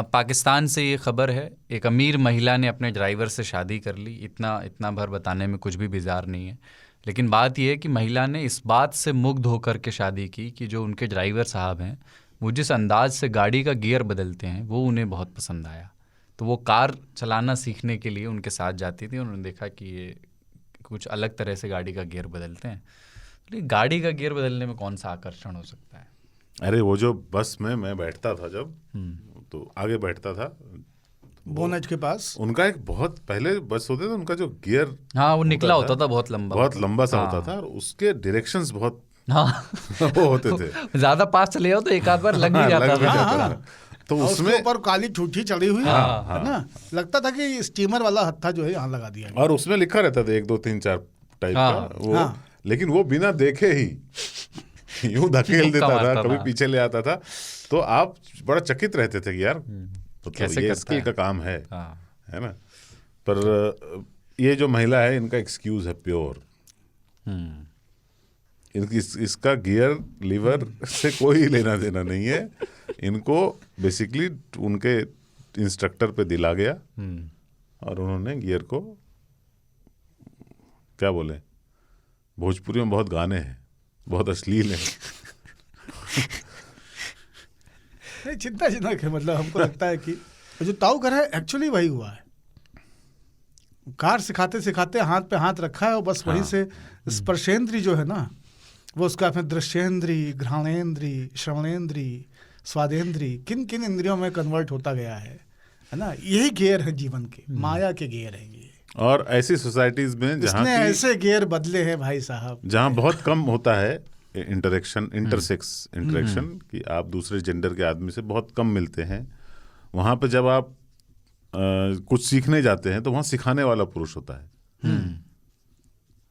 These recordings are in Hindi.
पाकिस्तान से ये खबर है, एक अमीर महिला ने अपने ड्राइवर से शादी कर ली। इतना भर बताने में कुछ भी बिजार नहीं है, लेकिन बात यह है कि महिला ने इस बात से मुग्ध होकर के शादी की कि जो उनके ड्राइवर साहब हैं वो जिस अंदाज से गाड़ी का गियर बदलते हैं वो उन्हें बहुत पसंद आया। तो वो कार चलाना सीखने के लिए उनके साथ जाती थी। उन्होंने देखा कि ये कुछ अलग तरह से गाड़ी का गियर बदलते हैं। तो गाड़ी का गियर बदलने में कौन सा आकर्षण हो सकता है? अरे वो जो बस में मैं बैठता था जब, तो आगे बैठता था बोनेट के पास, उनका एक बहुत पहले बस होते थे, उनका जो गियर वो निकला होता था बहुत लंबा सा होता था, और उसके डायरेक्शंस बहुत वो होते थे। ज्यादा पास चले जाओ तो एक आध बार लग भी जाता था। तो उसमें ऊपर काली ठूठी चढ़ी हुई है ना, लगता था कि स्टीमर वाला हत्था जो है यहाँ लगा दिया, और उसमें लिखा रहता था 1 2 3 4 टाइप का वो, लेकिन वो बिना देखे ही यूं धकेल देता था, कभी पीछे ले आता था। तो आप बड़ा चकित रहते थे कि यार मतलब ये स्किल का काम है ना। पर ये जो महिला है, इनका एक्सक्यूज है प्योर। इसका गियर लीवर से कोई लेना देना नहीं है। इनको बेसिकली उनके इंस्ट्रक्टर पे दिला गया और उन्होंने गियर को, क्या बोले, भोजपुरी में बहुत गाने हैं, बहुत अश्लील है। चिंताजनक है। मतलब हमको लगता है कि जो ताऊ कर है एक्चुअली वही हुआ है। कार सिखाते सिखाते हाथ पे हाथ रखा है और बस वहीं से स्पर्शेंद्री जो है ना, वो उसका अपने दृश्येंद्री, घ्राणेंद्री, श्रवणेंद्री, स्वादेंद्री, किन किन इंद्रियों में कन्वर्ट होता गया है ना। यही गियर है जीवन के, माया के गियर है ये। और ऐसी सोसाइटीज में जहाँ ऐसे गियर बदले हैं भाई साहब, जहाँ बहुत कम होता है इंटरसेक्स इंटरेक्शन, कि आप दूसरे जेंडर के आदमी से बहुत कम मिलते हैं, वहाँ पे जब आप कुछ सीखने जाते हैं तो वहाँ सिखाने वाला पुरुष होता है,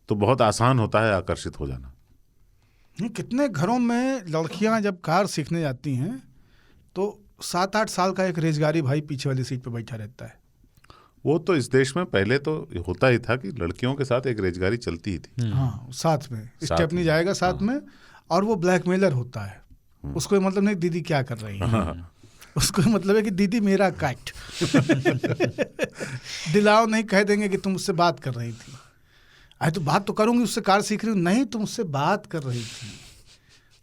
तो बहुत आसान होता है आकर्षित हो जाना। कितने घरों में लड़कियां जब कार सीखने जाती हैं तो 7-8 साल का एक रेजगारी भाई पीछे वाली सीट पे बैठा रहता है। वो तो इस देश में पहले तो होता ही था कि लड़कियों के साथ एक रेजगारी चलती ही थी। हाँ, साथ में स्टेपनी जाएगा साथ में, और वो ब्लैकमेलर होता है। उसको मतलब नहीं दीदी क्या कर रही है, उसको मतलब है कि दीदी मेरा काट दिलाओ, नहीं कह देंगे कि तुम उससे बात कर रही थी। अरे तो बात तो करूंगी, उससे कार सीख रही हूँ, नहीं तुम उससे बात कर रही थी।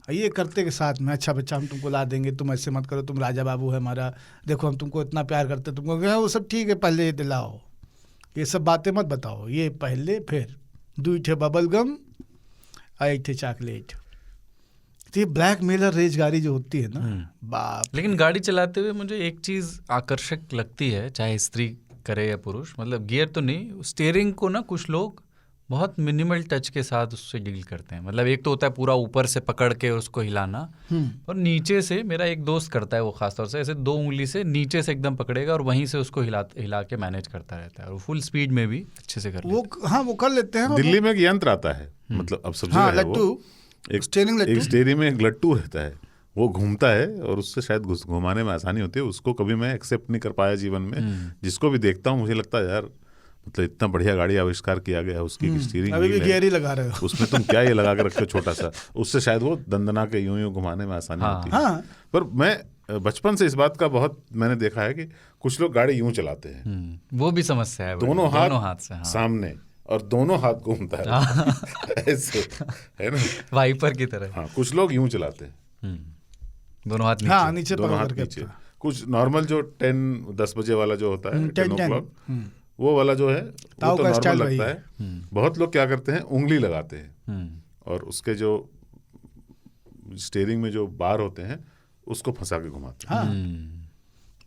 ये करते के साथ में, अच्छा बच्चा हम तुमको ला देंगे, तुम ऐसे मत करो, तुम राजा बाबू है हमारा, देखो हम तुमको इतना प्यार करते, तुमको वो सब ठीक है, पहले ये दिलाओ, ये सब बातें मत बताओ, ये पहले, फिर 2 ठे बबल गम, 1 ठे चॉकलेट। तो ये ब्लैक मेलर रेजगारी जो होती है ना, बाप। लेकिन गाड़ी चलाते हुए मुझे एक चीज़ आकर्षक लगती है, चाहे स्त्री करे या पुरुष, मतलब गियर तो नहीं, स्टीयरिंग को ना कुछ लोग बहुत मिनिमल टच के साथ उससे डील करते हैं। मतलब एक तो होता है पूरा ऊपर से पकड़ के उसको हिलाना, और नीचे से, मेरा एक दोस्त करता है वो खासतौर से, ऐसे 2 उंगली से नीचे से एकदम पकड़ेगा और वहीं से उसको हिला के मैनेज करता रहता है, और फुल स्पीड में भी अच्छे से कर लेते हैं। वो कर लेते हैं। दिल्ली में एक यंत्र आता है, मतलब अब सब जगह है वो, एक स्टीयरिंग में एक लट्टू रहता है, वो घूमता है और उससे शायद घुमाने में आसानी होती है। उसको कभी मैं एक्सेप्ट नहीं कर पाया जीवन में। जिसको भी देखता हूँ मुझे लगता है यार, मतलब इतना बढ़िया गाड़ी आविष्कार किया गया है, उसकी स्टीयरिंग अभी भी गियर ही लगा रहे हो उसमें, तुम क्या ये लगा के रखे छोटा सा, उससे शायद वो दंदना के यूं घुमाने में आसानी होती है। पर मैं बचपन से इस बात का बहुत मैंने देखा है कि कुछ लोग गाड़ी यूं चलाते हैं, वो भी समस्या है, दोनों हाथ से सामने और दोनों हाथ घूमता है ऐसे, है ना, वाइपर की तरह। हाँ, कुछ लोग यूं चलाते हैं, दोनों हाथ नीचे, दोनों हाथ नीचे। कुछ नॉर्मल जो 10 बजे वाला जो होता है, 10 o'clock, वो वाला जो है वो तो नॉर्मल लगता है। बहुत लोग क्या करते हैं, उंगली लगाते हैं और उसके जो स्टीयरिंग में जो बार होते हैं उसको फंसा के घुमाते हैं।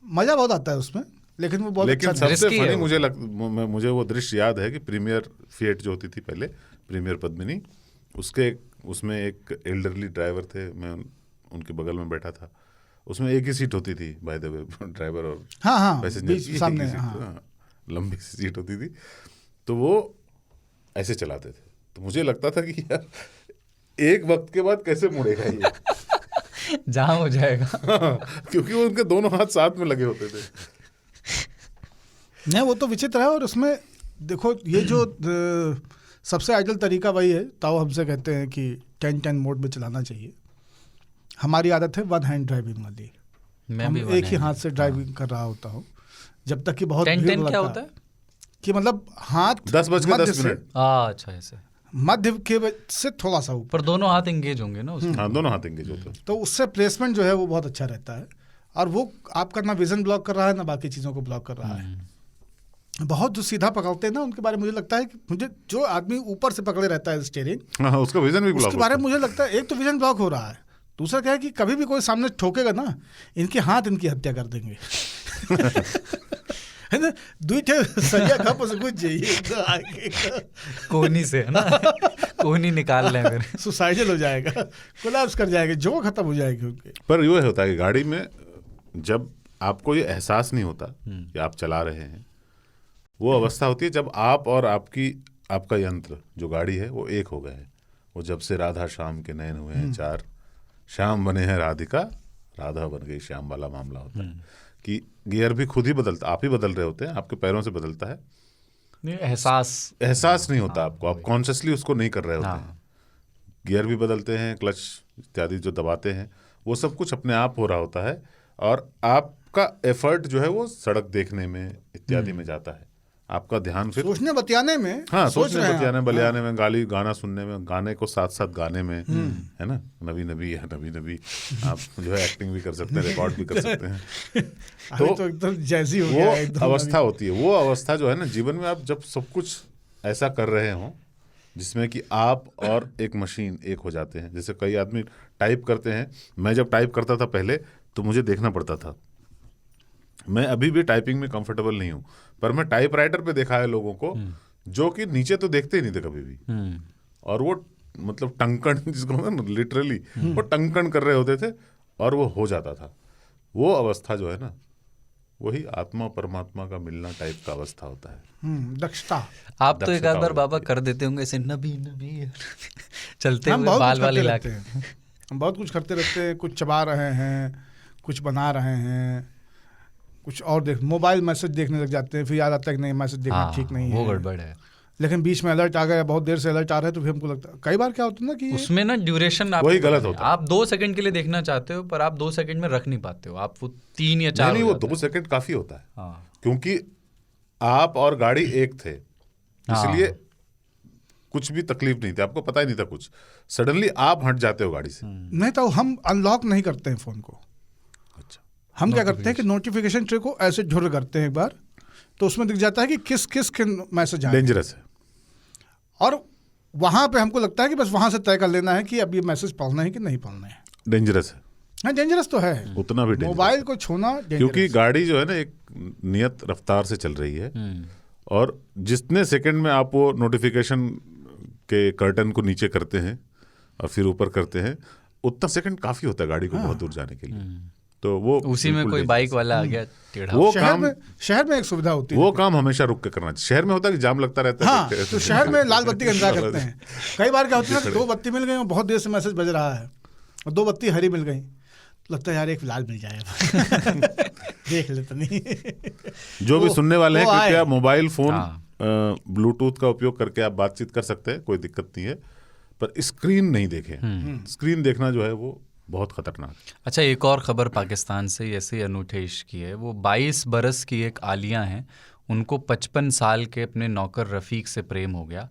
मजा बहुत आता है उसमें, लेकिन वो बहुत लेकिन सबसे फनी मुझे वो दृश्य याद है कि प्रीमियर फिएट जो होती थी पहले, प्रीमियर पद्मिनी, उसमें एक एल्डरली ड्राइवर थे, मैं उनके बगल में बैठा था। उसमें एक ही सीट होती थी बाय द वे, ड्राइवर और पैसेंजर सामने, लंबी सी सीट होती थी। तो वो ऐसे चलाते थे, तो मुझे लगता था कि यार एक वक्त के बाद कैसे मुड़ेगा ये जहाँ हो जाएगा क्योंकि वो उनके दोनों हाथ साथ में लगे होते थे। नहीं, वो तो विचित्र है। और उसमें देखो, ये जो सबसे आइडियल तरीका वही है, ताऊ हमसे कहते हैं कि 10-10 मोड में चलाना चाहिए। हमारी आदत है वन हैंड ड्राइविंग वाली, मैं हम भी एक ही हाथ से ड्राइविंग कर रहा होता हूँ, जब तक कि बहुत भीड़ 10-10 क्या लगता होता है? कि मतलब हाथ 10:10 अच्छा ऐसे, मध्य के से थोड़ा सा ऊपर, पर दोनों हाथ एंगेज होंगे ना उसमें। हाँ, दोनों हाथ एंगेज होते हैं। तो उससे प्लेसमेंट जो है वो बहुत अच्छा रहता है, और वो आपका ना विजन ब्लॉक कर रहा है ना बाकी चीज़ों को ब्लॉक कर रहा है। बहुत जो सीधा पकड़ते हैं ना उनके बारे में मुझे लगता है कि मुझे जो आदमी ऊपर से पकड़े रहता है स्टीयरिंग, हाँ, उसका विजन भी ब्लॉक उसके बारे में मुझे लगता है एक तो विजन ब्लॉक हो रहा है, दूसरा क्या है कि कभी भी कोई सामने ठोकेगा ना, इनके हाथ इनकी हत्या कर देंगे है ना, दुईठे सरिया खप से कुछ चाहिए तो आगे का कोहनी से है ना कोहनी निकाल लें फिर। सुसाइडल हो जाएगा, कोलैप्स कर जाएगा, जो खत्म हो जाएगी उनके। पर ये होता है कि गाड़ी में जब आपको ये एहसास नहीं होता कि आप चला रहे हैं, वो अवस्था होती है जब आप और आपका यंत्र जो गाड़ी है वो एक हो गए हैं। वो जब से राधा श्याम के नयन हुए हैं चार, श्याम बने हैं राधिका, राधा बन गई श्याम वाला मामला होता है कि गियर भी खुद ही बदलता, आप ही बदल रहे होते हैं, आपके पैरों से बदलता है। नहीं, एहसास नहीं होता आपको, आप कॉन्शियसली उसको नहीं कर रहे होते हैं। गियर भी बदलते हैं, क्लच इत्यादि जो दबाते हैं वो सब कुछ अपने आप हो रहा होता है, और आपका एफर्ट जो है वो सड़क देखने में इत्यादि में जाता है। आपका ध्यान फिर सोचने बतियाने में, हाँ, सोच सोचने रहे हैं बतियाने आप। बलियाने में, गाना सुनने में, गाने को साथ साथ गाने में, है ना, नबी नबी है नबी नबी, आप जो है एक्टिंग भी कर सकते हैं, रिकॉर्ड भी कर सकते हैं। अभी तो एकदम जैसी हो गया है, वो एकदम अवस्था होती है, वो अवस्था जो है ना जीवन में, आप जब सब कुछ ऐसा कर रहे हों जिसमें कि आप और एक मशीन एक हो जाते हैं। जैसे कई आदमी टाइप करते हैं, मैं जब टाइप करता था पहले तो मुझे देखना पड़ता था, मैं अभी भी टाइपिंग में कंफर्टेबल नहीं हूँ, पर मैं टाइपराइटर पे देखा है लोगों को जो कि नीचे तो देखते ही नहीं थे कभी भी, और वो मतलब टंकण जिसको ना लिटरली वो टंकण कर रहे होते थे और वो हो जाता था। वो अवस्था जो है ना, वही आत्मा परमात्मा का मिलना टाइप का अवस्था होता है। दक्षता। आप तो एक दक्षता आध बार हो बाबा जाती कर देते होंगे ऐसे नबी नबी चलते हम हुए बहुत बाल कुछ वाल करते हिला रहते के। हैं, हम बहुत कुछ करते रहते हैं, कुछ चबा रहे हैं, कुछ बना रहे हैं, कुछ और मोबाइल मैसेज देखने लग जाते हैं, फिर याद आता है कि नहीं मैसेज देखना हाँ, ठीक नहीं वो है, गड़बड़ है। लेकिन बीच में अलर्ट आ गया, बहुत देर से अलर्ट आ रहा है, तो फिर हमको लगता है कई बार क्या होता है ना कि उसमें ना ड्यूरेशन वही गलत होता है। आप 2 सेकंड के लिए देखना चाहते हो पर आप 2 सेकंड में रख नहीं पाते हो, आप वो 3 या 4 नहीं, वो 2 सेकंड काफी होता है, हाँ क्योंकि आप और गाड़ी एक थे, इसलिए कुछ भी तकलीफ नहीं थी, आपको पता ही नहीं था कुछ। सडनली आप हट जाते हो गाड़ी से। नहीं तो हम अनलॉक नहीं करते हैं फ़ोन को। अच्छा, हम क्या करते हैं कि नोटिफिकेशन ट्रे को ऐसे झुर्र करते हैं एक बार, तो उसमें दिख जाता है कि किस किस के मैसेज आए, डेंजरस है। और वहाँ पे हमको लगता है कि बस वहाँ से तय कर लेना है कि अब ये मैसेज पढ़ना है कि नहीं पढ़ना है। डेंजरस है, हाँ डेंजरस तो है, उतना भी डेंजरस मोबाइल है। को छूना dangerous क्योंकि है। गाड़ी जो है ना एक नियत रफ्तार से चल रही है, और जितने सेकंड में आप वो नोटिफिकेशन के कर्टन को नीचे करते हैं और फिर ऊपर करते हैं, उतना सेकंड काफी होता है गाड़ी को बहुत दूर जाने के लिए। तो वो उसी में कोई बाइक वाला आ गया टेढ़ा, वो शहर में एक सुविधा होती है, वो काम हमेशा रुक के करना चाहिए। शहर में होता है कि जाम लगता रहता है। हाँ, तो शहर में लाल बत्ती का इंतजार करते हैं। कई बार क्या होता है ना, 2 बत्ती मिल गई और बहुत देर से मैसेज बज रहा है, और 2 बत्ती हरी मिल गई, लगता है यार एक लाल मिल जाए देख लेते नहीं। जो भी सुनने वाले हैं, वो आए। कृपया मोबाइल फोन ब्लूटूथ का उपयोग करके आप बातचीत कर सकते हैं, कोई दिक्कत नहीं है, पर स्क्रीन नहीं देखें। स्क्रीन देखना जो है वो बहुत खतरनाक है। अच्छा, एक और खबर पाकिस्तान से ऐसे अनूठे इश्क की है। वो 22 बरस की एक आलिया हैं, उनको 55 साल के अपने नौकर रफ़ीक से प्रेम हो गया।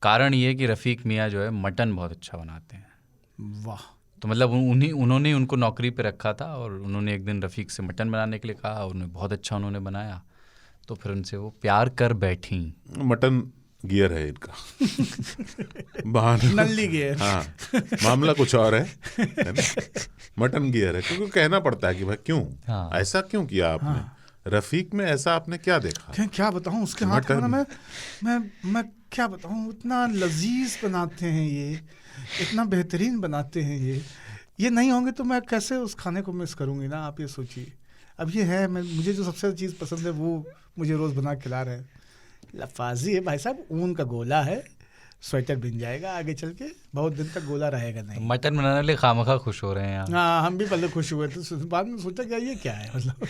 कारण ये कि रफ़ीक मियाँ जो है मटन बहुत अच्छा बनाते हैं। वाह। तो मतलब उन्होंने उनको नौकरी पे रखा था, और उन्होंने एक दिन रफ़ीक से मटन बनाने के लिए कहा, उन्होंने बहुत अच्छा उन्होंने बनाया, तो फिर उनसे वो प्यार कर बैठी। मटन गियर है इनका बहाना नल्ली गियर। हाँ, मामला कुछ और है ना? मटन गियर है, क्योंकि कहना पड़ता है कि भाई क्यों ऐसा क्यों किया आपने, रफीक में ऐसा आपने क्या देखा। क्या बताऊं उसके हाथ का ना, मैं क्या बताऊं, इतना लजीज बनाते हैं ये, इतना बेहतरीन बनाते हैं ये नहीं होंगे तो मैं कैसे उस खाने को मिस करूंगी ना, आप ये सोचिए। अब ये है, मुझे जो सबसे चीज़ पसंद है वो मुझे रोज़ बना खिला रहे हैं। लफाजी है भाई साहब, ऊन का गोला है, स्वेटर बिन जाएगा आगे चल के, बहुत दिन तक गोला रहेगा नहीं। मटन बनाने के लिए खामखा खुश हो रहे हैं यहाँ। हाँ, हम भी पहले खुश हुए थे, बाद में सोचा क्या ये क्या है, मतलब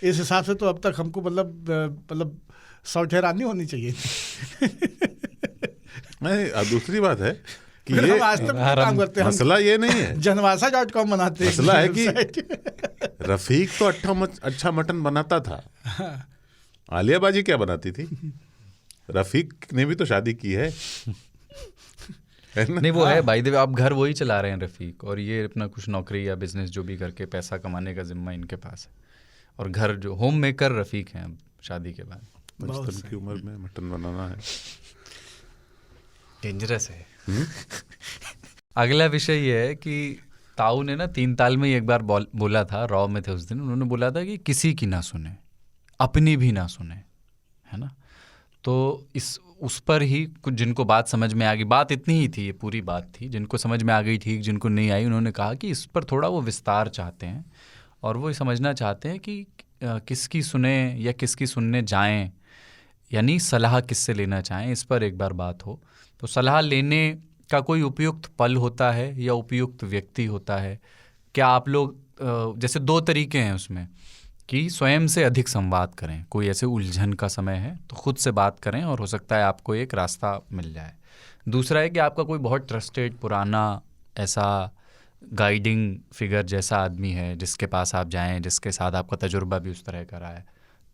इस हिसाब से तो अब तक हमको मतलब 100 ठहरानी होनी चाहिए थी। नहीं, दूसरी बात है कि फिर ये हम आज तक भी काम करते हैं, मसला ये नहीं है, जनवासा.com बनाते हैं। मसला है कि वेबसाइट। रफीक तो अच्छा मटन बनाता था, आलिया बाजी क्या बनाती थी? रफीक ने भी तो शादी की है ना? नहीं वो है भाई देव, आप घर वही चला रहे हैं रफीक, और ये अपना कुछ नौकरी या बिजनेस जो भी करके पैसा कमाने का जिम्मा इनके पास है, और घर जो होम मेकर रफीक हैं अब शादी के बाद। 55 की उम्र में मटन बनाना है, डेंजरस है। अगला विषय ये है कि ताऊ ने ना 3 ताल में ही एक बार बोला था, रॉ में थे उस दिन, उन्होंने बोला था कि किसी की ना सुने, अपनी भी ना सुने, है ना। तो उस पर ही कुछ जिनको बात समझ में आ गई, बात इतनी ही थी, ये पूरी बात थी, जिनको समझ में आ गई ठीक, जिनको नहीं आई उन्होंने कहा कि इस पर थोड़ा वो विस्तार चाहते हैं, और वो समझना चाहते हैं कि किसकी सुने या किसकी सुनने जाएं, यानी सलाह किससे लेना चाहें, इस पर एक बार बात हो। तो सलाह लेने का कोई उपयुक्त पल होता है या उपयुक्त व्यक्ति होता है? क्या आप लोग जैसे 2 तरीके हैं उसमें कि स्वयं से अधिक संवाद करें, कोई ऐसे उलझन का समय है तो खुद से बात करें और हो सकता है आपको एक रास्ता मिल जाए। दूसरा है कि आपका कोई बहुत ट्रस्टेड पुराना ऐसा गाइडिंग फिगर जैसा आदमी है जिसके पास आप जाएं, जिसके साथ आपका तजुर्बा भी उस तरह का रहा है,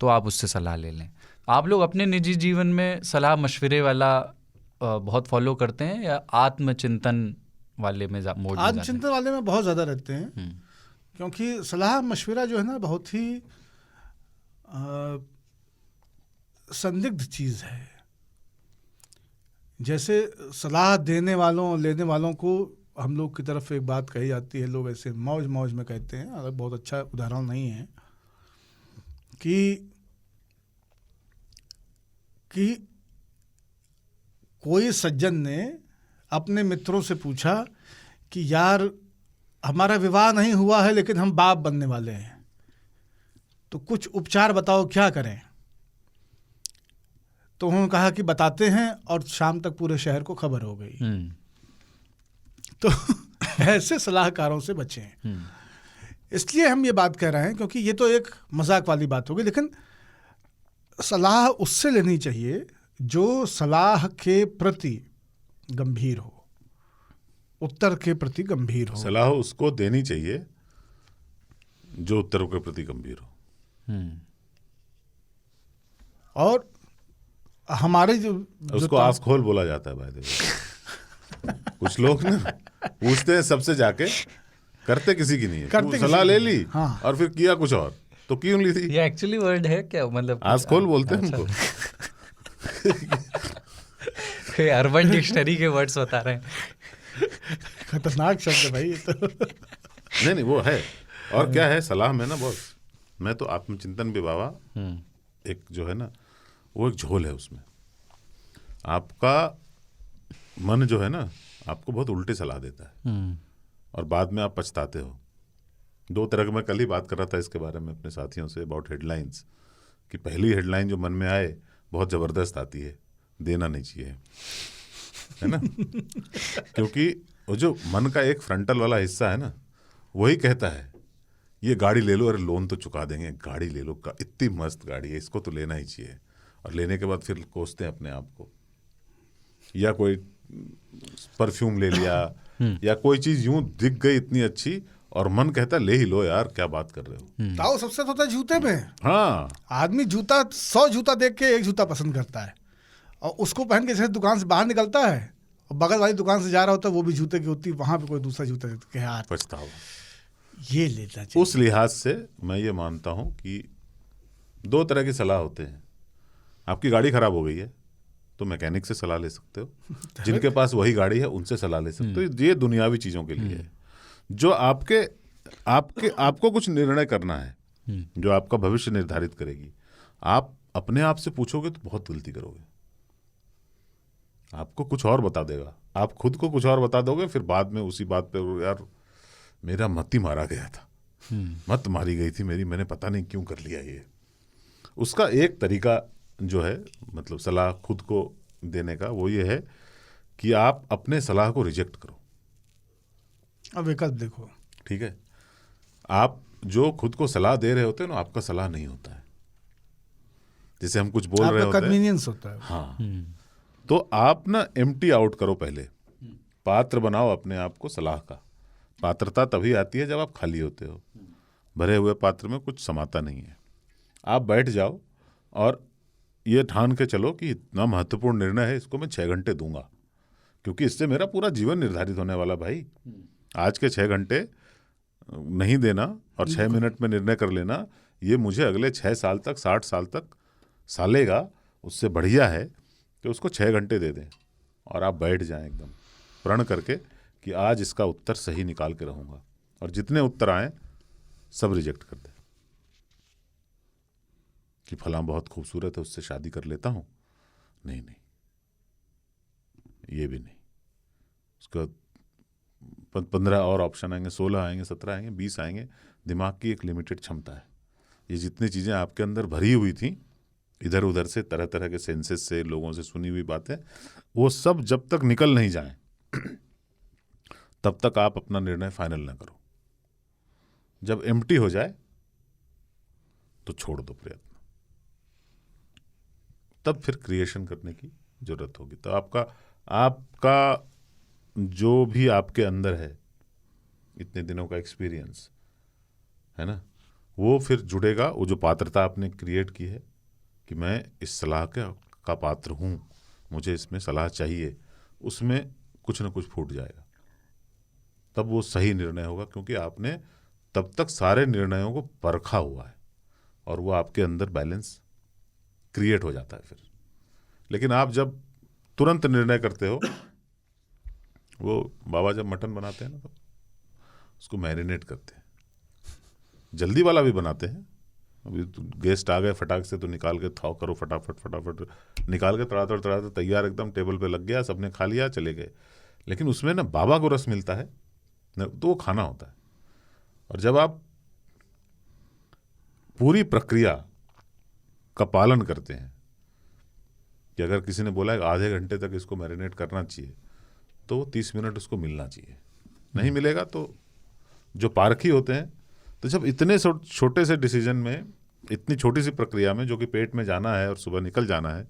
तो आप उससे सलाह ले लें। आप लोग अपने निजी जीवन में सलाह मशवरे वाला बहुत फॉलो करते हैं या आत्मचिंतन वाले में मोड? आत्मचिंतन वाले में बहुत ज़्यादा रहते हैं, क्योंकि सलाह मशवरा जो है ना बहुत ही संदिग्ध चीज़ है। जैसे सलाह देने वालों लेने वालों को हम लोग की तरफ एक बात कही जाती है, लोग ऐसे मौज मौज में कहते हैं, अगर बहुत अच्छा उदाहरण नहीं है कि कोई सज्जन ने अपने मित्रों से पूछा कि यार हमारा विवाह नहीं हुआ है लेकिन हम बाप बनने वाले हैं, तो कुछ उपचार बताओ क्या करें। तो उन्होंने कहा कि बताते हैं, और शाम तक पूरे शहर को खबर हो गई। तो ऐसे सलाहकारों से बचें। इसलिए हम ये बात कह रहे हैं क्योंकि ये तो एक मजाक वाली बात होगी, लेकिन सलाह उससे लेनी चाहिए जो सलाह के प्रति गंभीर हो, उत्तर के प्रति गंभीर हो। सलाह उसको देनी चाहिए जो उत्तर के प्रति गंभीर हो। और हमारे जो उसको आस खोल बोला जाता है भाई। कुछ लोग ना पूछते हैं सबसे जाके, करते किसी की नहीं है, सलाह ले ली और फिर किया कुछ और, तो क्यों ली थी? ये एक्चुअली वर्ड है क्या, मतलब आस खोल बोलते हैं उनको। अर्बन डिक्शनरी के वर्ड्स बता रहे हैं। खतरनाक शब्द है भाई ये तो। नहीं वो है। और क्या है सलाह में ना बॉस, मैं तो आत्मचिंतन भी बाबा एक जो है ना वो एक झोल है उसमें। आपका मन जो है ना आपको बहुत उल्टी सलाह देता है और बाद में आप पछताते हो। 2 तरह की, मैं कल ही बात कर रहा था इसके बारे में अपने साथियों से अबाउट हेडलाइंस, कि पहली हेडलाइन जो मन में आए बहुत ज़बरदस्त आती है, देना नहीं चाहिए, है ना। क्योंकि वो जो मन का एक फ्रंटल वाला हिस्सा है ना वही कहता है ये गाड़ी ले लो, अरे लोन तो चुका देंगे, गाड़ी ले लो, इतनी मस्त गाड़ी है, इसको तो लेना ही चाहिए। और लेने के बाद फिर कोसते हैं अपने आप को। या कोई परफ्यूम ले लिया या कोई चीज़ यूं दिख गई इतनी अच्छी और मन कहता ले ही लो यार, क्या बात कर रहे हो। ताऊ सबसे होता है जूते में। हाँ, आदमी जूता 100 जूता देख के एक जूता पसंद करता है और उसको पहन के जैसे दुकान से बाहर निकलता है और बगल वाली दुकान से जा रहा होता है, वो भी जूते की होती है, वहां पे कोई दूसरा जूता देख के यार पछतावा ये लेना चाहिए। उस लिहाज से मैं ये मानता हूं कि 2 तरह की सलाह होते हैं। आपकी गाड़ी खराब हो गई है तो मैकेनिक से सलाह ले सकते हो, जिनके पास वही गाड़ी है उनसे सलाह ले सकते हो। ये दुनियावी चीज़ों के लिए है। जो आपको कुछ निर्णय करना है, जो आपका भविष्य निर्धारित करेगी, आप अपने आप से पूछोगे तो बहुत गलती करोगे। आपको कुछ और बता देगा, आप खुद को कुछ और बता दोगे, फिर बाद में उसी बात पे यार मेरा मत ही मारा गया था, मत मारी गई थी मेरी, मैंने पता नहीं क्यों कर लिया ये। उसका एक तरीका जो है मतलब सलाह खुद को देने का, वो ये है कि आप अपने सलाह को रिजेक्ट करो। अब विकल्प देखो, ठीक है। आप जो खुद को सलाह दे रहे होते हैं ना, आपका सलाह नहीं होता है। जैसे हम कुछ बोल रहे होते हैं, कन्वीनियंस होता है। हाँ, तो आप ना एम्प्टी आउट करो पहले पात्र बनाओ अपने आप को सलाह का। पात्रता तभी आती है जब आप खाली होते हो। भरे हुए पात्र में कुछ समाता नहीं है। आप बैठ जाओ और ये ठान के चलो कि इतना महत्वपूर्ण निर्णय है, इसको मैं 6 घंटे दूंगा, क्योंकि इससे मेरा पूरा जीवन निर्धारित होने वाला। भाई आज के 6 घंटे नहीं देना और 6 मिनट में निर्णय कर लेना, ये मुझे अगले 6 साल तक, 60 साल तक सालेगा। उससे बढ़िया है कि उसको 6 घंटे दे दें और आप बैठ जाएं एकदम प्रण करके कि आज इसका उत्तर सही निकाल के रहूँगा, और जितने उत्तर आए सब रिजेक्ट कर दें कि फलां बहुत खूबसूरत है, उससे शादी कर लेता हूँ। नहीं, ये भी नहीं। उसका 15 और ऑप्शन आएंगे, 16 आएंगे, 17 आएंगे, 20 आएंगे। दिमाग की एक लिमिटेड क्षमता है। ये जितनी चीज़ें आपके अंदर भरी हुई थी इधर उधर से, तरह तरह के सेंसेस से, लोगों से सुनी हुई बातें, वो सब जब तक निकल नहीं जाएं तब तक आप अपना निर्णय फाइनल ना करो। जब एम्प्टी हो जाए तो छोड़ दो प्रयत्न, तब फिर क्रिएशन करने की जरूरत होगी। तो आपका जो भी आपके अंदर है, इतने दिनों का एक्सपीरियंस है ना, वो फिर जुड़ेगा। वो जो पात्रता आपने क्रिएट की है कि मैं इस सलाह का पात्र हूँ, मुझे इसमें सलाह चाहिए, उसमें कुछ ना कुछ फूट जाएगा। तब वो सही निर्णय होगा, क्योंकि आपने तब तक सारे निर्णयों को परखा हुआ है और वो आपके अंदर बैलेंस क्रिएट हो जाता है फिर। लेकिन आप जब तुरंत निर्णय करते हो, वो बाबा जब मटन बनाते हैं ना, तो उसको मैरिनेट करते हैं। जल्दी वाला भी बनाते हैं, अभी तो गेस्ट आ गए फटाक से, तो निकाल के थाव करो, फटाफट निकाल के तड़ातड़ तैयार, एकदम टेबल पे लग गया, सबने खा लिया, चले गए। लेकिन उसमें ना बाबा को रस मिलता है ना, तो वो खाना होता है। और जब आप पूरी प्रक्रिया का पालन करते हैं कि अगर किसी ने बोला है आधे घंटे तक इसको मैरिनेट करना चाहिए, तो 30 मिनट उसको मिलना चाहिए। नहीं मिलेगा तो जो पारखी होते हैं, तो जब इतने छोटे से डिसीजन में, इतनी छोटी सी प्रक्रिया में, जो कि पेट में जाना है और सुबह निकल जाना है,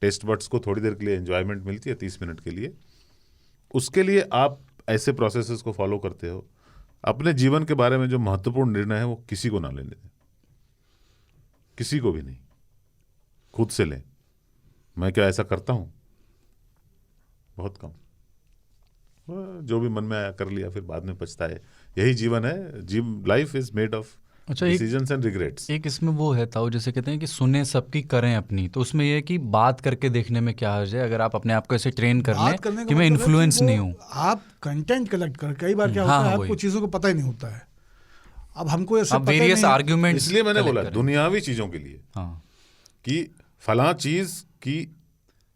टेस्ट बड्स को थोड़ी देर के लिए एंजॉयमेंट मिलती है 30 मिनट के लिए, उसके लिए आप ऐसे प्रोसेसेस को फॉलो करते हो। अपने जीवन के बारे में जो महत्वपूर्ण निर्णय है वो किसी को ना लेने दें, किसी को भी नहीं, खुद से लें। मैं क्या ऐसा करता हूँ? बहुत कम। जो भी मन में आया कर लिया, फिर बाद में पछताए। यही जीवन है। Life is made of decisions and regrets. एक इसमें वो है ताऊ, जैसे कहते हैं कि सुने सबकी करें अपनी, तो उसमें ये है कि बात करके देखने में क्या हर्ज है, अगर आप अपने आप को ऐसे ट्रेन कर लें कि मैं इन्फ्लुएंस नहीं हूँ। आप कंटेंट कलेक्ट कर, कई बार क्या होता है आपको चीज़ों को पता ही नहीं होता है। अब हमको ऐसे वेरियस आर्ग्यूमेंट, इसलिए मैंने बोला दुनियावी चीज़ों के लिए कि फलां चीज़ की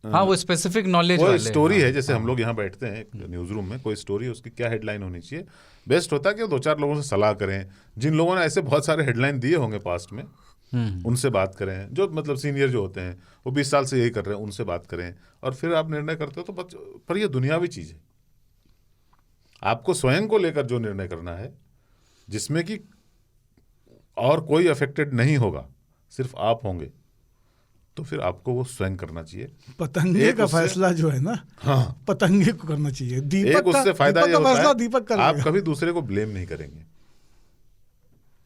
वो स्पेसिफिक नॉलेज कोई स्टोरी है। जैसे हम लोग यहाँ बैठते हैं न्यूज़ रूम में, कोई स्टोरी है, उसकी क्या हेडलाइन होनी चाहिए। बेस्ट होता है कि 2-4 लोगों से सलाह करें, जिन लोगों ने ऐसे बहुत सारे हेडलाइन दिए होंगे पास्ट में, उनसे बात करें। जो मतलब सीनियर जो होते हैं, वो 20 साल से यही कर रहे हैं, उनसे बात करें, और फिर आप निर्णय करते हो। तो पर ये दुनियावी चीज़ है। आपको स्वयं को लेकर जो निर्णय करना है, जिसमें कि और कोई अफेक्टेड नहीं होगा, सिर्फ आप होंगे, तो फिर आपको वो स्वयं करना चाहिए। पतंगे का फैसला जो है ना, हाँ, पतंगे को करना चाहिए। दीपक उससे फायदा ये होता है, दीपक कर आप कभी दूसरे को ब्लेम नहीं करेंगे।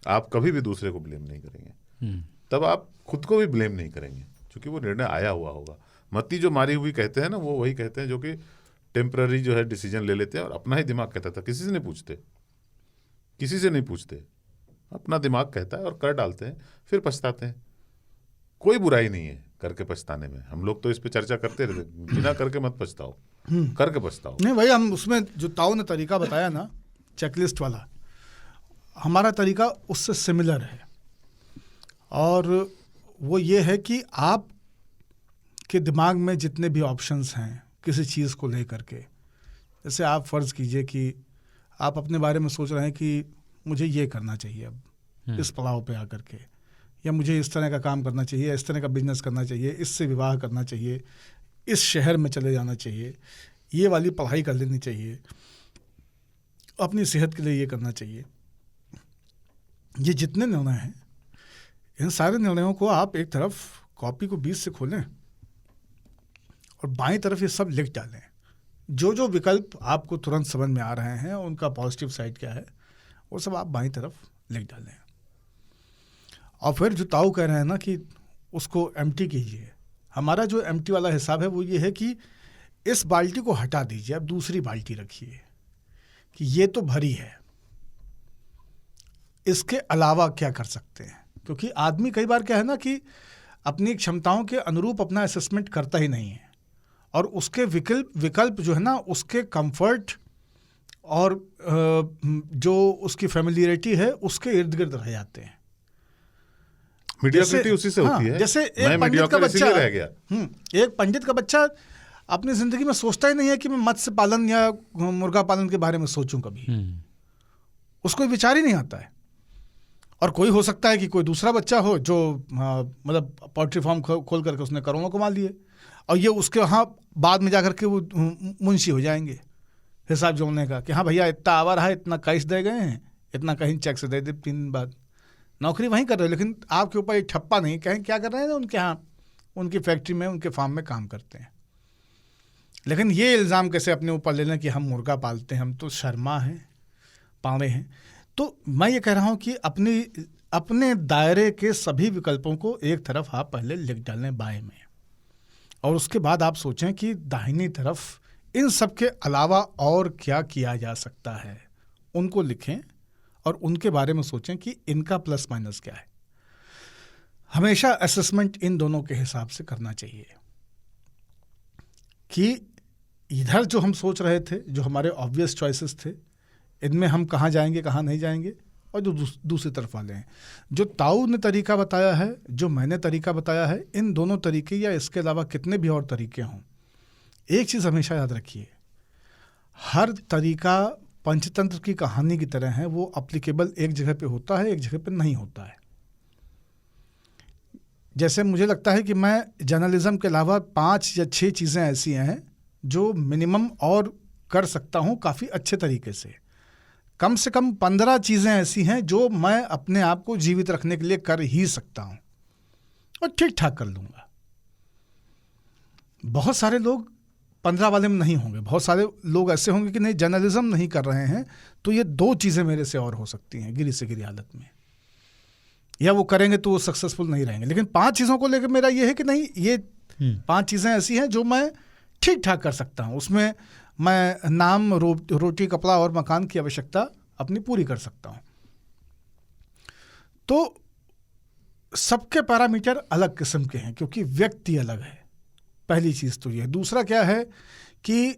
आप कभी भी दूसरे को ब्लेम नहीं करेंगे, तब आप खुद को भी ब्लेम नहीं करेंगे, क्योंकि वो निर्णय आया हुआ होगा। मत्ती जो मारी हुई कहते हैं ना, वो वही कहते हैं जो कि टेम्पररी जो है डिसीजन ले लेते हैं, और अपना ही दिमाग कहता था, किसी से नहीं पूछते, किसी से नहीं पूछते, अपना दिमाग कहता है और कर डालते हैं, फिर पछताते हैं। कोई बुराई नहीं है करके पछताने में। हम लोग तो इस पे चर्चा करते रहते, बिना करके मत पछताओ, करके पछताओ। नहीं भाई, हम उसमें जो ताऊ ने तरीका बताया ना, चेकलिस्ट वाला, हमारा तरीका उससे सिमिलर है। और वो ये है कि आप के दिमाग में जितने भी ऑप्शंस हैं किसी चीज़ को लेकर के, जैसे आप फ़र्ज़ कीजिए कि आप अपने बारे में सोच रहे हैं कि मुझे ये करना चाहिए अब इस पड़ाव पे आकर के, या मुझे इस तरह का काम करना चाहिए, इस तरह का बिजनेस करना चाहिए, इससे विवाह करना चाहिए, इस शहर में चले जाना चाहिए, ये वाली पढ़ाई कर लेनी चाहिए, अपनी सेहत के लिए ये करना चाहिए। ये जितने निर्णय हैं, इन सारे निर्णयों को आप एक तरफ कॉपी को बीच से खोलें और बाईं तरफ ये सब लिख डालें जो जो विकल्प आपको तुरंत समझ में आ रहे हैं, उनका पॉजिटिव साइड क्या है, वो सब आप बाईं तरफ लिख डालें। और फिर जो ताऊ कह रहे हैं ना कि उसको एम्प्टी कीजिए, हमारा जो एम्प्टी वाला हिसाब है वो ये है कि इस बाल्टी को हटा दीजिए, अब दूसरी बाल्टी रखिए कि ये तो भरी है, इसके अलावा क्या कर सकते हैं। क्योंकि आदमी कई बार क्या है ना कि अपनी क्षमताओं के अनुरूप अपना असेसमेंट करता ही नहीं है, और उसके विकल्प जो है ना, उसके कंफर्ट और जो उसकी फेमिलियरिटी है उसके इर्द गिर्द रह जाते हैं। मीडियोक्रिटी उसी से होती है। जैसे एक पंडित का बच्चा रह गया। एक पंडित का बच्चा अपनी जिंदगी में सोचता ही नहीं है कि मैं मत्स्य पालन या मुर्गा पालन के बारे में सोचूं कभी, उसको विचार ही नहीं आता है। और कोई हो सकता है कि कोई दूसरा बच्चा हो जो मतलब पोल्ट्री फार्म खोल करके उसने करोड़ों कमा लिए, और ये उसके वहाँ बाद में जाकर के वो मुंशी हो जाएंगे हिसाब जोड़ने का कि हाँ भैया इतना आवर है, इतना कैश दे गए हैं, इतना कहीं चेक से दे दे, 3 दिन बाद नौकरी वहीं कर रहे हो, लेकिन आपके ऊपर एक ठप्पा नहीं, कहीं क्या कर रहे हैं उनके यहाँ, उनकी फैक्ट्री में, उनके फार्म में काम करते हैं। लेकिन ये इल्ज़ाम कैसे अपने ऊपर ले लें कि हम मुर्गा पालते हैं, हम तो शर्मा हैं, पावे हैं। तो मैं ये कह रहा हूँ कि अपने दायरे के सभी विकल्पों को एक तरफ आप पहले लिख डालें बाएं में, और उसके बाद आप सोचें कि दाहिनी तरफ इन सब के अलावा और क्या किया जा सकता है, उनको लिखें और उनके बारे में सोचें कि इनका प्लस माइनस क्या है। हमेशा असेसमेंट इन दोनों के हिसाब से करना चाहिए कि इधर जो हम सोच रहे थे, जो हमारे ऑब्वियस चॉइसेस थे, इनमें हम कहाँ जाएंगे कहाँ नहीं जाएंगे, और जो दूसरी तरफ वाले हैं, जो ताऊ ने तरीका बताया है, जो मैंने तरीका बताया है, इन दोनों तरीके या इसके अलावा कितने भी और तरीके हों, एक चीज़ हमेशा याद रखिए, हर तरीका पंचतंत्र की कहानी की तरह है, वो अप्लीकेबल एक जगह पे होता है, एक जगह पे नहीं होता है। जैसे मुझे लगता है कि मैं जर्नलिज्म के अलावा 5 या 6 चीज़ें ऐसी हैं जो मिनिमम और कर सकता हूँ काफ़ी अच्छे तरीके से। कम 15 चीज़ें ऐसी हैं जो मैं अपने आप को जीवित रखने के लिए कर ही सकता हूँ और ठीक ठाक कर लूँगा। बहुत सारे लोग 15 वाले में नहीं होंगे, बहुत सारे लोग ऐसे होंगे कि नहीं जर्नलिज्म नहीं कर रहे हैं तो ये 2 चीज़ें मेरे से और हो सकती हैं गिरी से गिरी हालत में, या वो करेंगे तो वो सक्सेसफुल नहीं रहेंगे। लेकिन 5 चीज़ों को लेकर मेरा ये है कि नहीं, ये 5 चीज़ें ऐसी हैं जो मैं ठीक ठाक कर सकता हूँ, उसमें मैं नाम, रोटी, कपड़ा और मकान की आवश्यकता अपनी पूरी कर सकता हूँ। तो सबके पैरामीटर अलग किस्म के हैं क्योंकि व्यक्ति अलग है, पहली चीज़ तो ये। दूसरा क्या है कि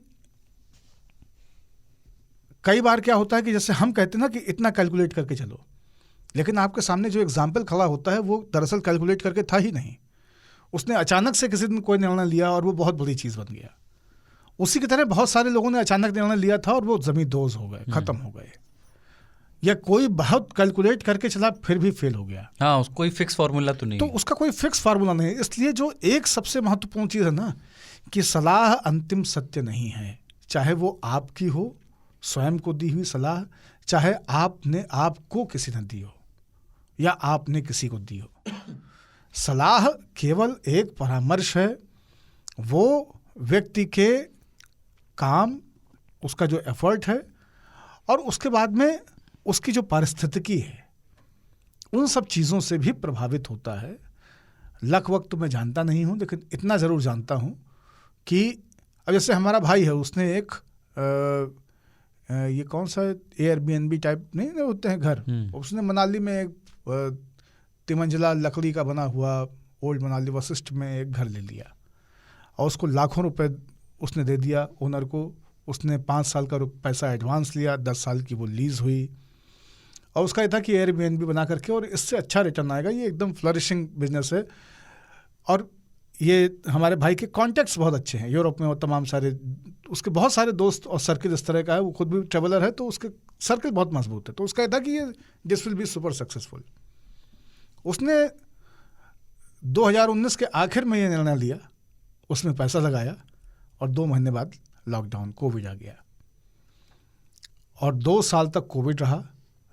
कई बार क्या होता है कि जैसे हम कहते हैं ना कि इतना कैलकुलेट करके चलो, लेकिन आपके सामने जो एग्जाम्पल खड़ा होता है वो दरअसल कैलकुलेट करके था ही नहीं, उसने अचानक से किसी दिन कोई निर्णय लिया और वो बहुत बड़ी चीज़ बन गया। उसी की तरह बहुत सारे लोगों ने अचानक निर्णय लिया था और वो ज़मीन दोज हो गए, ख़त्म हो गए, या कोई बहुत कैलकुलेट करके चला फिर भी फेल हो गया। हाँ, कोई फिक्स फार्मूला तो नहीं, तो उसका कोई फिक्स फार्मूला नहीं है। इसलिए जो एक सबसे महत्वपूर्ण चीज़ है ना कि सलाह अंतिम सत्य नहीं है, चाहे वो आपकी हो, स्वयं को दी हुई सलाह, चाहे आपने आपको किसी ने दी हो या आपने किसी को दी हो। सलाह केवल एक परामर्श है, वो व्यक्ति के काम, उसका जो एफर्ट है और उसके बाद में उसकी जो पारिस्थितिकी है, उन सब चीज़ों से भी प्रभावित होता है। लक वक्त तो मैं जानता नहीं हूँ, लेकिन इतना ज़रूर जानता हूँ कि अब जैसे हमारा भाई है, उसने एक ये कौन सा एयरबीएनबी टाइप नहीं होते हैं घर, उसने मनाली में एक 3 मंजिला लकड़ी का बना हुआ ओल्ड मनाली वशिष्ठ में एक घर ले लिया और उसको लाखों रुपए उसने दे दिया ओनर को। उसने 5 साल का पैसा एडवांस लिया, 10 साल की वो लीज़ हुई और उसका ये था कि एयरबीएनबी बना करके और इससे अच्छा रिटर्न आएगा, ये एकदम फ्लरिशिंग बिजनेस है। और ये हमारे भाई के कॉन्टैक्ट्स बहुत अच्छे हैं यूरोप में और तमाम सारे, उसके बहुत सारे दोस्त और सर्किल इस तरह का है, वो खुद भी ट्रेवलर है तो उसके सर्किल बहुत मजबूत है। तो उसका ये था कि ये this will be super successful. उसने 2019 के आखिर में ये निर्णय लिया, उसमें पैसा लगाया और 2 महीने बाद लॉकडाउन, कोविड आ गया और 2 साल तक कोविड रहा,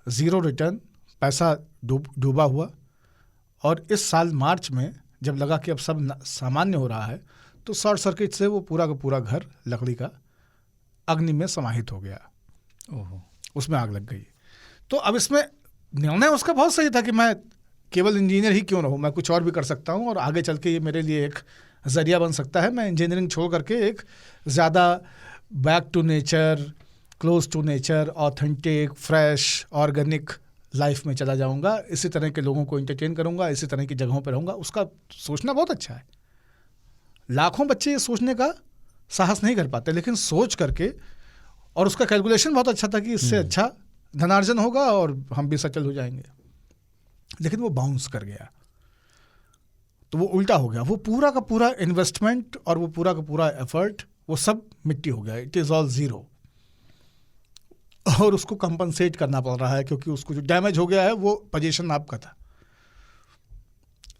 0 रिटर्न, पैसा डूबा हुआ। और इस साल मार्च में जब लगा कि अब सब सामान्य हो रहा है तो शॉर्ट सर्किट से वो पूरा का पूरा घर लकड़ी का अग्नि में समाहित हो गया, ओहो। उसमें आग लग गई। तो अब इसमें निर्णय उसका बहुत सही था कि मैं केवल इंजीनियर ही क्यों रहूं, मैं कुछ और भी कर सकता हूं और आगे चल के ये मेरे लिए एक जरिया बन सकता है। मैं इंजीनियरिंग छोड़ करके एक ज़्यादा back to nature, close to nature, authentic, fresh, organic life में चला जाऊंगा, इसी तरह के लोगों को एंटरटेन करूंगा, इसी तरह की जगहों पर रहूंगा। उसका सोचना बहुत अच्छा है। लाखों बच्चे ये सोचने का साहस नहीं कर पाते, लेकिन सोच करके, और उसका कैलकुलेशन बहुत अच्छा था कि इससे अच्छा धनार्जन होगा और हम भी सेटल हो जाएंगे। लेकिन वो बाउंस कर गया, तो वो उल्टा हो गया। वो पूरा का पूरा इन्वेस्टमेंट और वो पूरा का पूरा एफर्ट, वो सब मिट्टी हो गया। It is all zero. और उसको कंपनसेट करना पड़ रहा है, क्योंकि उसको जो डैमेज हो गया है वो पोजीशन आपका था,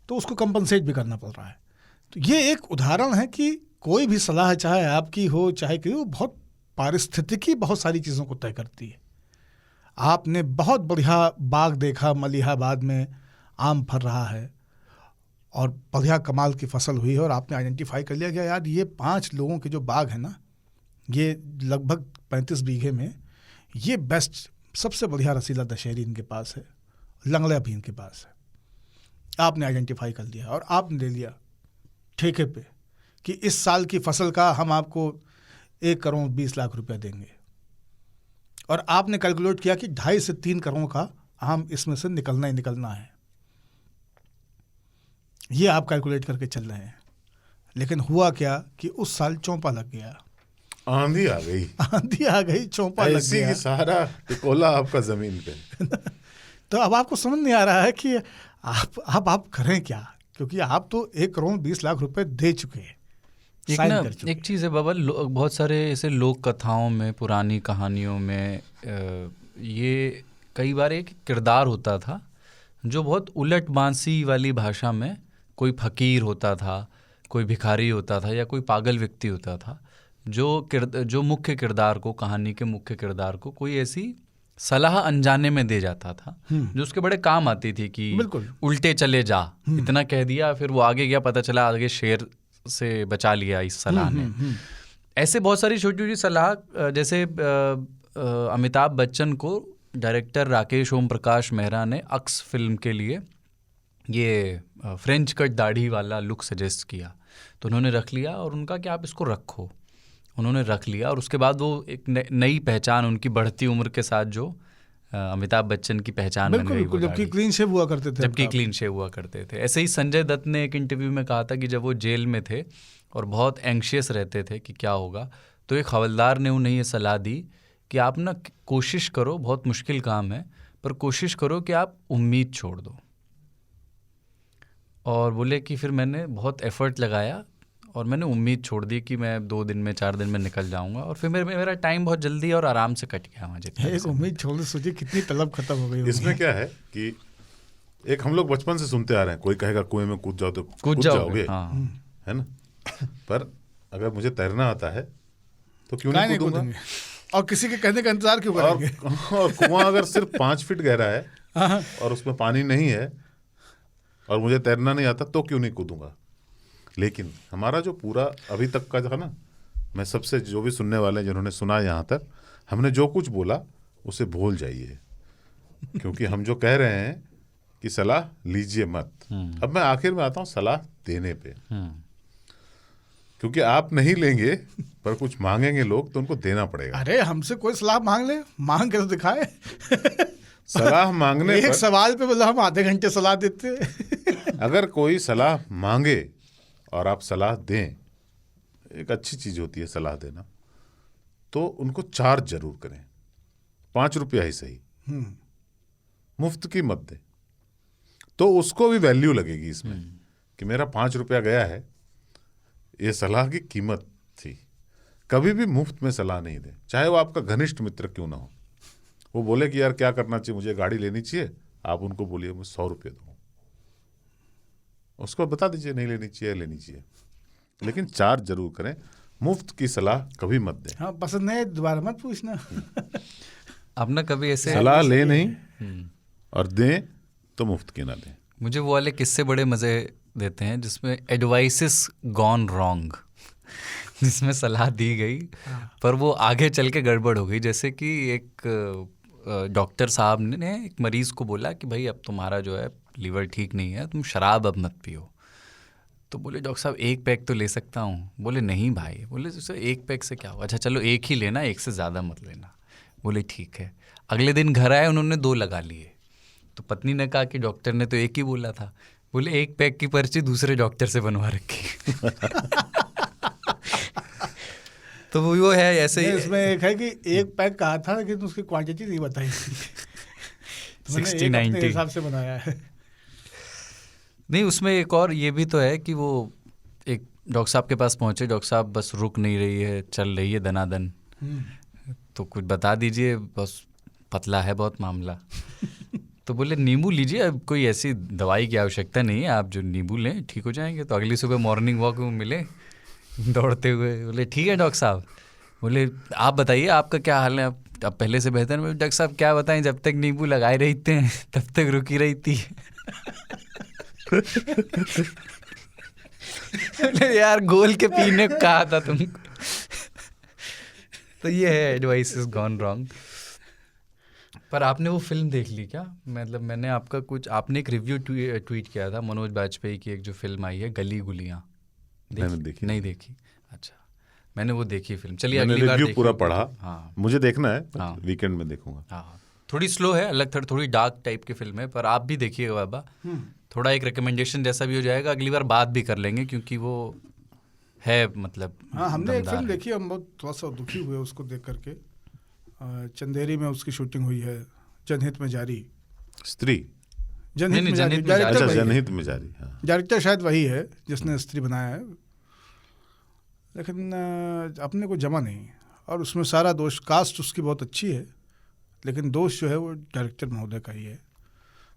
तो उसको कंपनसेट भी करना पड़ रहा है। तो ये एक उदाहरण है कि कोई भी सलाह, चाहे आपकी हो चाहे कि, वो बहुत पारिस्थितिकी बहुत सारी चीज़ों को तय करती है। आपने बहुत बढ़िया बाग देखा, मलिहाबाद में आम फर रहा है और बढ़िया कमाल की फसल हुई है, और आपने आइडेंटिफाई कर लिया कि यार ये 5 लोगों के जो बाग है ना, ये लगभग 35 बीघे में, ये बेस्ट, सबसे बढ़िया रसीला दशहरी इनके पास है, लंगड़ा भी इनके पास है। आपने आइडेंटिफाई कर लिया और आपने ले लिया ठेके पे कि इस साल की फसल का हम आपको 1 करोड़ 20 लाख रुपया देंगे, और आपने कैलकुलेट किया कि 2.5 से 3 करोड़ का आम इसमें से निकलना ही निकलना है। ये आप कैलकुलेट करके चल रहे हैं। लेकिन हुआ क्या कि उस साल चौंपा लग गया, आंधी आ गई, आंधी आ गई, चौंपा लग ऐसी गया, कि सारा टिकोला आपका जमीन पे। तो अब आपको समझ नहीं आ रहा है कि आप करें क्या, क्योंकि आप तो 1 करोड़ 20 लाख रुपए दे चुके हैं, एक साइन ना कर चुके एक चीज़ है बबल, बहुत सारे ऐसे लोक कथाओं में, पुरानी कहानियों में ये कई बार एक किरदार होता था जो बहुत उलट बांसी वाली भाषा में, कोई फकीर होता था, कोई भिखारी होता था, या कोई पागल व्यक्ति होता था, जो मुख्य किरदार को, कहानी के मुख्य किरदार को कोई ऐसी सलाह अनजाने में दे जाता था जो उसके बड़े काम आती थी कि बिल्कुल। उल्टे चले जा, इतना कह दिया, फिर वो आगे गया, पता चला आगे शेर से बचा लिया इस सलाह ने। ऐसे बहुत सारी छोटी छोटी सलाह, जैसे अमिताभ बच्चन को डायरेक्टर राकेश ओम प्रकाश मेहरा ने अक्स फिल्म के लिए ये फ्रेंच कट दाढ़ी वाला लुक सजेस्ट किया, तो उन्होंने रख लिया और उनका कि आप इसको रखो, उन्होंने रख लिया। और उसके बाद वो एक नई पहचान, उनकी बढ़ती उम्र के साथ जो अमिताभ बच्चन की पहचान बन गई, बिल्कुल, जबकि क्लीन शेव हुआ करते थे, जबकि क्लीन शेव हुआ करते थे। ऐसे ही संजय दत्त ने एक इंटरव्यू में कहा था कि जब वो जेल में थे और बहुत एंग्शियस रहते थे कि क्या होगा, तो एक हवलदार ने उन्हें ये सलाह दी कि आप ना कोशिश करो, बहुत मुश्किल काम है, पर कोशिश करो कि आप उम्मीद छोड़ दो। और बोले कि फिर मैंने बहुत एफर्ट लगाया और मैंने उम्मीद छोड़ दी कि मैं 2 दिन में 4 दिन में निकल जाऊंगा, और फिर मेरा टाइम बहुत जल्दी और आराम से कट गया वहाँ जितना। एक उम्मीद छोड़ने सोचिए कितनी तलब खत्म हो गई। इसमें क्या है कि एक हम लोग बचपन से सुनते आ रहे हैं, कोई कहेगा कुएं में कूद जाओ तो कूद जाओगे, हाँ। है ना। पर अगर मुझे तैरना आता है तो क्यों नहीं कूदूंगा, और किसी के कहने का इंतजार क्यों करेंगे। और कुआं अगर सिर्फ 5 फीट गहरा है और उसमें पानी नहीं है और मुझे तैरना नहीं आता, तो क्यों नहीं कूदूंगा। लेकिन हमारा जो पूरा अभी तक का था ना, मैं सबसे, जो भी सुनने वाले हैं जिन्होंने सुना यहाँ तक, हमने जो कुछ बोला उसे भूल जाइए, क्योंकि हम जो कह रहे हैं कि सलाह लीजिए मत। अब मैं आखिर में आता हूँ सलाह देने पे, क्योंकि आप नहीं लेंगे पर कुछ मांगेंगे लोग, तो उनको देना पड़ेगा। अरे हमसे कोई सलाह मांग ले, मांग के तो दिखाए। सलाह मांगने एक पर, सवाल पे बोला हम आधे घंटे सलाह देते। अगर कोई सलाह मांगे और आप सलाह दें, एक अच्छी चीज होती है सलाह देना, तो उनको चार्ज जरूर करें, 5 रुपया ही सही, मुफ्त की मत दें, तो उसको भी वैल्यू लगेगी इसमें कि मेरा 5 रुपया गया है, ये सलाह की कीमत थी। कभी भी मुफ्त में सलाह नहीं दें, चाहे वो आपका घनिष्ठ मित्र क्यों ना हो। वो बोले कि यार क्या करना चाहिए, मुझे गाड़ी लेनी चाहिए, आप उनको बोलिए मुझे 100 रुपये दो, उसको बता दीजिए नहीं लेनी चाहिए, लेनी चाहिए, लेकिन चार्ज जरूर करें। मुफ्त की सलाह कभी मत दें। हाँ, पसंद नहीं दोबारा मत पूछना। अब ना कभी ऐसे सलाह ले नहीं और दें तो मुफ्त की ना दें। मुझे वो वाले किस्से बड़े मज़े देते हैं जिसमें एडवाइसेस गॉन रॉन्ग, जिसमें सलाह दी गई, पर वो आगे चल के गड़बड़ हो गई। जैसे कि एक डॉक्टर साहब ने एक मरीज़ को बोला कि भाई अब तुम्हारा जो है लीवर ठीक नहीं है, तुम शराब अब मत पियो। तो बोले डॉक्टर साहब एक पैक तो ले सकता हूँ। बोले नहीं भाई। बोले सर एक पैक से क्या हुआ? अच्छा चलो एक ही लेना, एक से ज़्यादा मत लेना। बोले ठीक है। अगले दिन घर आए, उन्होंने 2 लगा लिए। तो पत्नी ने कहा कि डॉक्टर ने तो एक ही बोला था। बोले एक पैक की पर्ची दूसरे डॉक्टर से बनवा रखी। तो वो है ऐसे ही। इसमें एक है कि एक पैक कहा था लेकिन उसकी क्वांटिटी नहीं बताई थी। 60-90 अपने हिसाब से बनाया है। नहीं, उसमें एक और ये भी तो है कि वो एक डॉक्टर साहब के पास पहुंचे, डॉक्टर साहब बस रुक नहीं रही है, चल रही है दनादन, तो कुछ बता दीजिए, बस पतला है बहुत मामला। तो बोले नींबू लीजिए, अब कोई ऐसी दवाई की आवश्यकता नहीं है, आप जो नींबू लें ठीक हो जाएंगे। तो अगली सुबह मॉर्निंग वॉक में मिले दौड़ते हुए। बोले ठीक है डॉक्टर साहब। बोले आप बताइए आपका क्या हाल है, अब पहले से बेहतर? बोले डॉक्टर साहब क्या बताएं, जब तक नींबू लगाए रहते हैं तब तक रुकी रहती है। यार गोल के पीने को कहा था तुमको। तो ये है एडवाइस इज गॉन रॉन्ग। पर आपने वो फिल्म देख ली क्या? मतलब मैंने आपका कुछ, आपने एक रिव्यू ट्वीट किया था मनोज बाजपेयी की, एक जो फिल्म आई है गली गुलियाँ। देखी नहीं देखी? अच्छा, मैंने वो देखी फिल्म। चलिए मैंने अगली बार रिव्यू पूरा पढ़ा। हाँ मुझे देखना है, हाँ। वीकेंड में देखूंगा। हाँ, थोड़ी स्लो है, अलग थोड़ी डार्क टाइप की फिल्म है, पर आप भी देखिएगा बाबा। थोड़ा एक रिकमेंडेशन जैसा भी हो जाएगा, अगली बार बात भी कर लेंगे, क्योंकि वो है मतलब। हाँ, हमने एक फिल्म है। देखी, हम बहुत थोड़ा सा दुखी हुए उसको देख करके। चंदेरी में उसकी शूटिंग हुई है, जनहित में जारी। स्त्री? जनहित में जारी, अच्छा, डायरेक्टर वही है। जनहित में जारी। हाँ। डायरेक्टर शायद वही है जिसने स्त्री बनाया है, लेकिन अपने को जमा नहीं। और उसमें सारा दोष, कास्ट उसकी बहुत अच्छी है, लेकिन दोष जो है वो डायरेक्टर महोदय का ही है।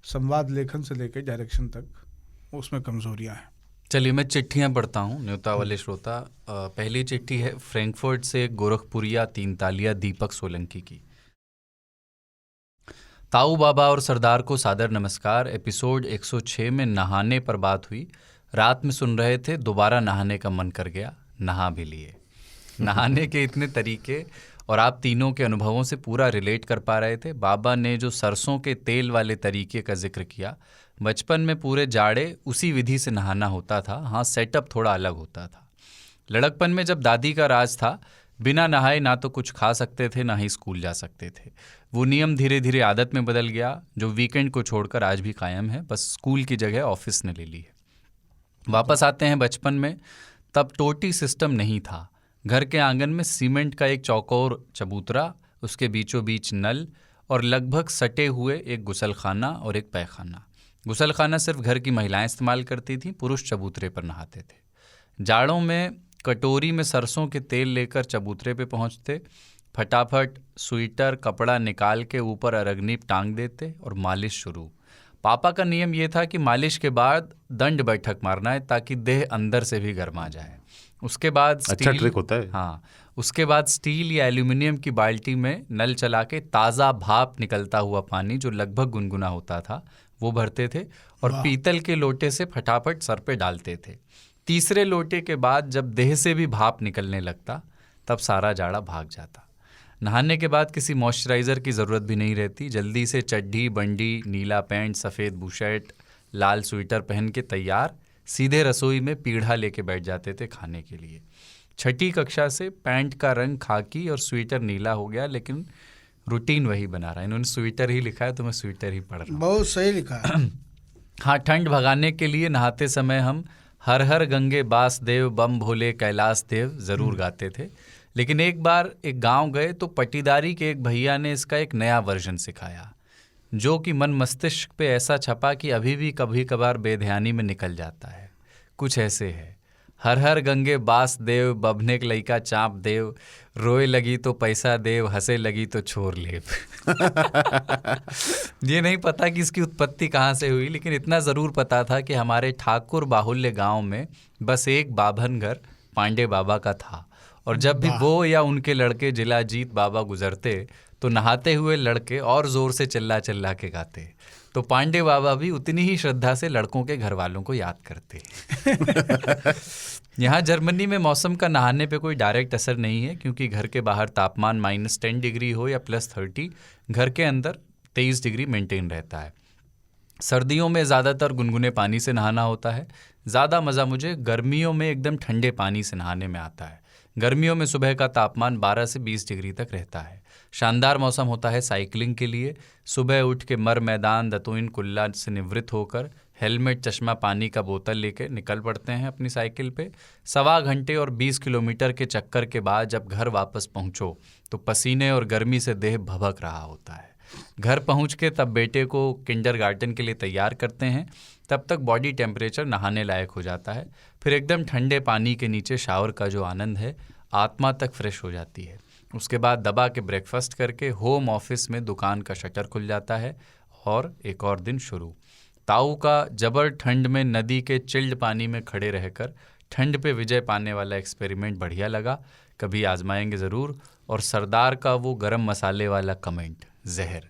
संवाद लेखन से लेकर डायरेक्शन तक उसमें कमजोरियां हैं। चलिए मैं चिट्ठियां पढ़ता हूँ न्योता वाले श्रोता। पहली चिट्ठी है फ्रैंकफर्ट से गोरखपुरिया 3 तालिया दीपक सोलंकी की। ताऊ बाबा और सरदार को सादर नमस्कार। एपिसोड 106 में नहाने पर बात हुई। रात में सुन रहे थे, दोबारा नहाने का मन कर गया, नहा भी लिए। नहाने के इतने तरीके और आप तीनों के अनुभवों से पूरा रिलेट कर पा रहे थे। बाबा ने जो सरसों के तेल वाले तरीके का जिक्र किया, बचपन में पूरे जाड़े उसी विधि से नहाना होता था। हाँ, सेटअप थोड़ा अलग होता था। लड़कपन में जब दादी का राज था, बिना नहाए ना तो कुछ खा सकते थे, ना ही स्कूल जा सकते थे। वो नियम धीरे धीरे आदत में बदल गया, जो वीकेंड को छोड़कर आज भी कायम है, बस स्कूल की जगह ऑफिस ने ले ली है। वापस आते हैं बचपन में। तब टोटी सिस्टम नहीं था। घर के आंगन में सीमेंट का एक चौकोर चबूतरा, उसके बीचों बीच नल और लगभग सटे हुए एक गुसलखाना और एक पैखाना। गुसलखाना सिर्फ घर की महिलाएं इस्तेमाल करती थीं, पुरुष चबूतरे पर नहाते थे। जाड़ों में कटोरी में सरसों के तेल लेकर चबूतरे पे पहुंचते, फटाफट स्वेटर कपड़ा निकाल के ऊपर अरगनीप टांग देते और मालिश शुरू। पापा का नियम ये था कि मालिश के बाद दंड बैठक मारना है, ताकि देह अंदर से भी गर्मा जाए। उसके बाद अच्छा ट्रिक होता है। हाँ, उसके बाद स्टील या एल्यूमिनियम की बाल्टी में नल चला के ताज़ा भाप निकलता हुआ पानी, जो लगभग गुनगुना होता था, वो भरते थे और पीतल के लोटे से फटाफट सर पे डालते थे। तीसरे लोटे के बाद जब देह से भी भाप निकलने लगता, तब सारा जाड़ा भाग जाता। नहाने के बाद किसी मॉइस्चराइज़र की ज़रूरत भी नहीं रहती। जल्दी से चड्ढी बंडी, नीला पैंट, सफ़ेद बुशर्ट, लाल स्वेटर पहन के तैयार, सीधे रसोई में पीढ़ा लेके बैठ जाते थे खाने के लिए। 6ठी कक्षा से पैंट का रंग खाकी और स्वेटर नीला हो गया, लेकिन रूटीन वही बना रहा है। इन्होंने स्वेटर ही लिखा है, तो मैं स्वेटर ही पढ़ रहा हूँ। बहुत सही लिखा है। हाँ, ठंड भगाने के लिए नहाते समय हम हर हर गंगे बासदेव बम भोले कैलाश देव ज़रूर गाते थे। लेकिन एक बार एक गांव गए तो पटीदारी के एक भैया ने इसका एक नया वर्जन सिखाया, जो कि मन मस्तिष्क पे ऐसा छपा कि अभी भी कभी कभार बेध्यानी में निकल जाता है। कुछ ऐसे है, हर हर गंगे बास देव, बभने के लइका चाँप देव, रोए लगी तो पैसा देव, हंसे लगी तो छोर लेप। ये नहीं पता कि इसकी उत्पत्ति कहाँ से हुई, लेकिन इतना ज़रूर पता था कि हमारे ठाकुर बाहुल्य गांव में बस एक बाभन घर पांडे बाबा का था, और जब भी वो या उनके लड़के जिलाजीत बाबा गुजरते तो नहाते हुए लड़के और ज़ोर से चिल्ला चिल्ला के गाते। तो पांडे बाबा भी उतनी ही श्रद्धा से लड़कों के घर वालों को याद करते। यहाँ जर्मनी में मौसम का नहाने पे कोई डायरेक्ट असर नहीं है, क्योंकि घर के बाहर तापमान -10 डिग्री हो या +30, घर के अंदर 23 डिग्री मेंटेन रहता है। सर्दियों में ज़्यादातर गुनगुने पानी से नहाना होता है। ज़्यादा मज़ा मुझे गर्मियों में एकदम ठंडे पानी से नहाने में आता है। गर्मियों में सुबह का तापमान 12 से 20 डिग्री तक रहता है। शानदार मौसम होता है साइकिलिंग के लिए। सुबह उठ के मर मैदान दतुइन कुल्ला से निवृत्त होकर हेलमेट, चश्मा, पानी का बोतल लेके निकल पड़ते हैं अपनी साइकिल पे। 1.25 घंटे और 20 किलोमीटर के चक्कर के बाद जब घर वापस पहुंचो तो पसीने और गर्मी से देह भभक रहा होता है। घर पहुंच के तब बेटे को किंडरगार्टन के लिए तैयार करते हैं। तब तक बॉडी टेम्परेचर नहाने लायक हो जाता है। फिर एकदम ठंडे पानी के नीचे शावर का जो आनंद है, आत्मा तक फ्रेश हो जाती है। उसके बाद दबा के ब्रेकफास्ट करके होम ऑफिस में दुकान का शटर खुल जाता है और एक और दिन शुरू। ताऊ का जबर ठंड में नदी के चिल्ड पानी में खड़े रहकर ठंड पे विजय पाने वाला एक्सपेरिमेंट बढ़िया लगा, कभी आजमाएंगे ज़रूर। और सरदार का वो गरम मसाले वाला कमेंट, जहर।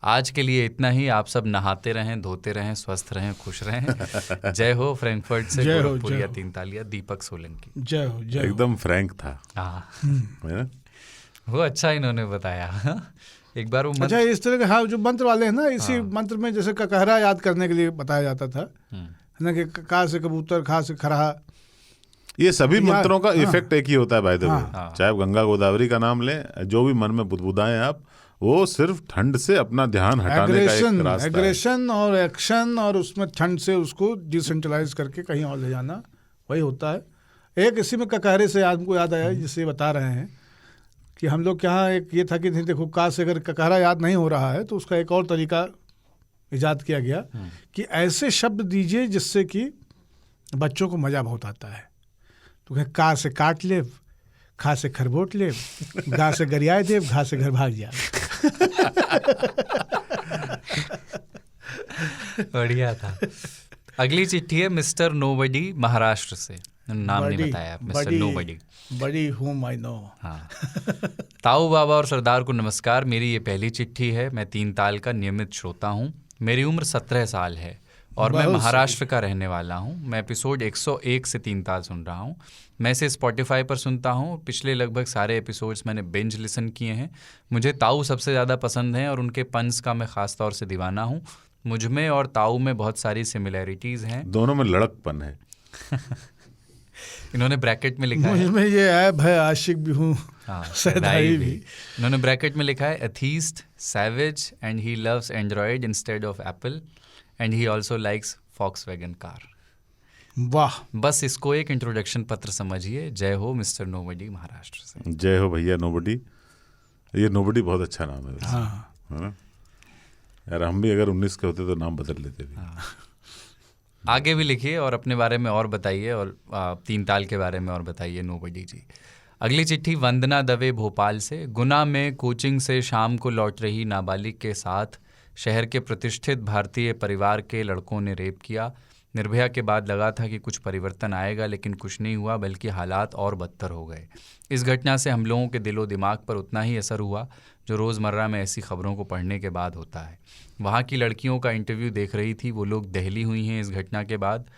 आज के लिए इतना ही। आप सब नहाते रहें, धोते रहें, स्वस्थ रहें, खुश रहें। जय हो। फ्रैंकफर्ट से गोरखपुरिया 3 तालिया, दीपक सोलंकी। जय हो, जय हो। एकदम फ्रैंक था। हाँ, है ना? वो अच्छा इन्होंने बताया। एक बार वो अच्छा, इस तरह के, हाँ, जो मंत्र वाले हैं ना, इसी मंत्र में जैसे ककहरा याद करने के लिए बताया जाता था, है ना, कि का से कबूतर, खा से खरहा। ये सभी मंत्रों का इफेक्ट एक ही होता है बाय द वे। चाहे आप गंगा गोदावरी का नाम लें, जो भी मन में बुदबुदाएं आप, वो सिर्फ ठंड से अपना ध्यान हटाने का एक रास्ता है। एग्रेशन और एक्शन, और उसमें ठंड से उसको डिसेंट्रलाइज करके कहीं और ले जाना, वही होता है। एक इसी में ककहरे से हमको याद आया, जिससे बता रहे हैं कि हम लोग के यहाँ एक ये था कि नहीं, देखो, का से अगर ककहरा याद नहीं हो रहा है तो उसका एक और तरीका इजाद किया गया कि ऐसे शब्द दीजिए जिससे कि बच्चों को मज़ा बहुत आता है। तो कहे, का से काट ले, खा से खरबोट ले, गा से गरियाए दे, घा से घर भाग जा। बढ़िया था। अगली चिट्ठी है मिस्टर नोबडी, महाराष्ट्र से। नाम नहीं बताया, मिस्टर नोबडी। बड़ी whom I know। हाँ। ताऊ बाबा और सरदार को नमस्कार। मेरी ये पहली चिट्ठी है। मैं 3 ताल का नियमित श्रोता हूँ। मेरी उम्र 17 साल है और मैं महाराष्ट्र का रहने वाला हूँ। मैं एपिसोड 101 से 3 ताल सुन रहा हूँ। मैं इसे स्पॉटिफाई पर सुनता हूँ। पिछले लगभग सारे एपिसोड्स मैंने बिंज लिसन किए हैं। मुझे ताऊ सबसे ज़्यादा पसंद हैं और उनके पंच का मैं ख़ास तौर से दीवाना हूँ। मुझ में और ताऊ में बहुत सारी सिमिलैरिटीज़ हैं। दोनों में लड़कपन है। इन्होंने ब्रैकेट में लिखा है, मुझ में ये ऐब है, आशिक भी हूँ, सदाई भी। इन्होंने ब्रैकेट में लिखा है, atheist, savage, and he loves Android instead of Apple, and he also likes Volkswagen car. वाह। बस इसको एक इंट्रोडक्शन पत्र समझिए। जय हो मिस्टर नोबडी, महाराष्ट्र से। जय हो भैया नोबडी। ये नोबडी बहुत अच्छा नाम है। हाँ। है ना यार, हम भी अगर 19 के होते तो नाम बदल लेते थे। हाँ। आगे भी लिखिए और अपने बारे में और बताइए, और 3 ताल के बारे में और बताइए नोबडी जी। अगली चिट्ठी वंदना दवे, भोपाल से। गुना में कोचिंग से शाम को लौट रही नाबालिग के साथ शहर के प्रतिष्ठित भारतीय परिवार के लड़कों ने रेप किया। निर्भया के बाद लगा था कि कुछ परिवर्तन आएगा, लेकिन कुछ नहीं हुआ, बल्कि हालात और बदतर हो गए। इस घटना से हम लोगों के दिलो दिमाग पर उतना ही असर हुआ जो रोज़मर्रा में ऐसी खबरों को पढ़ने के बाद होता है। वहाँ की लड़कियों का इंटरव्यू देख रही थी। वो लोग दहली हुई हैं इस घटना के बाद।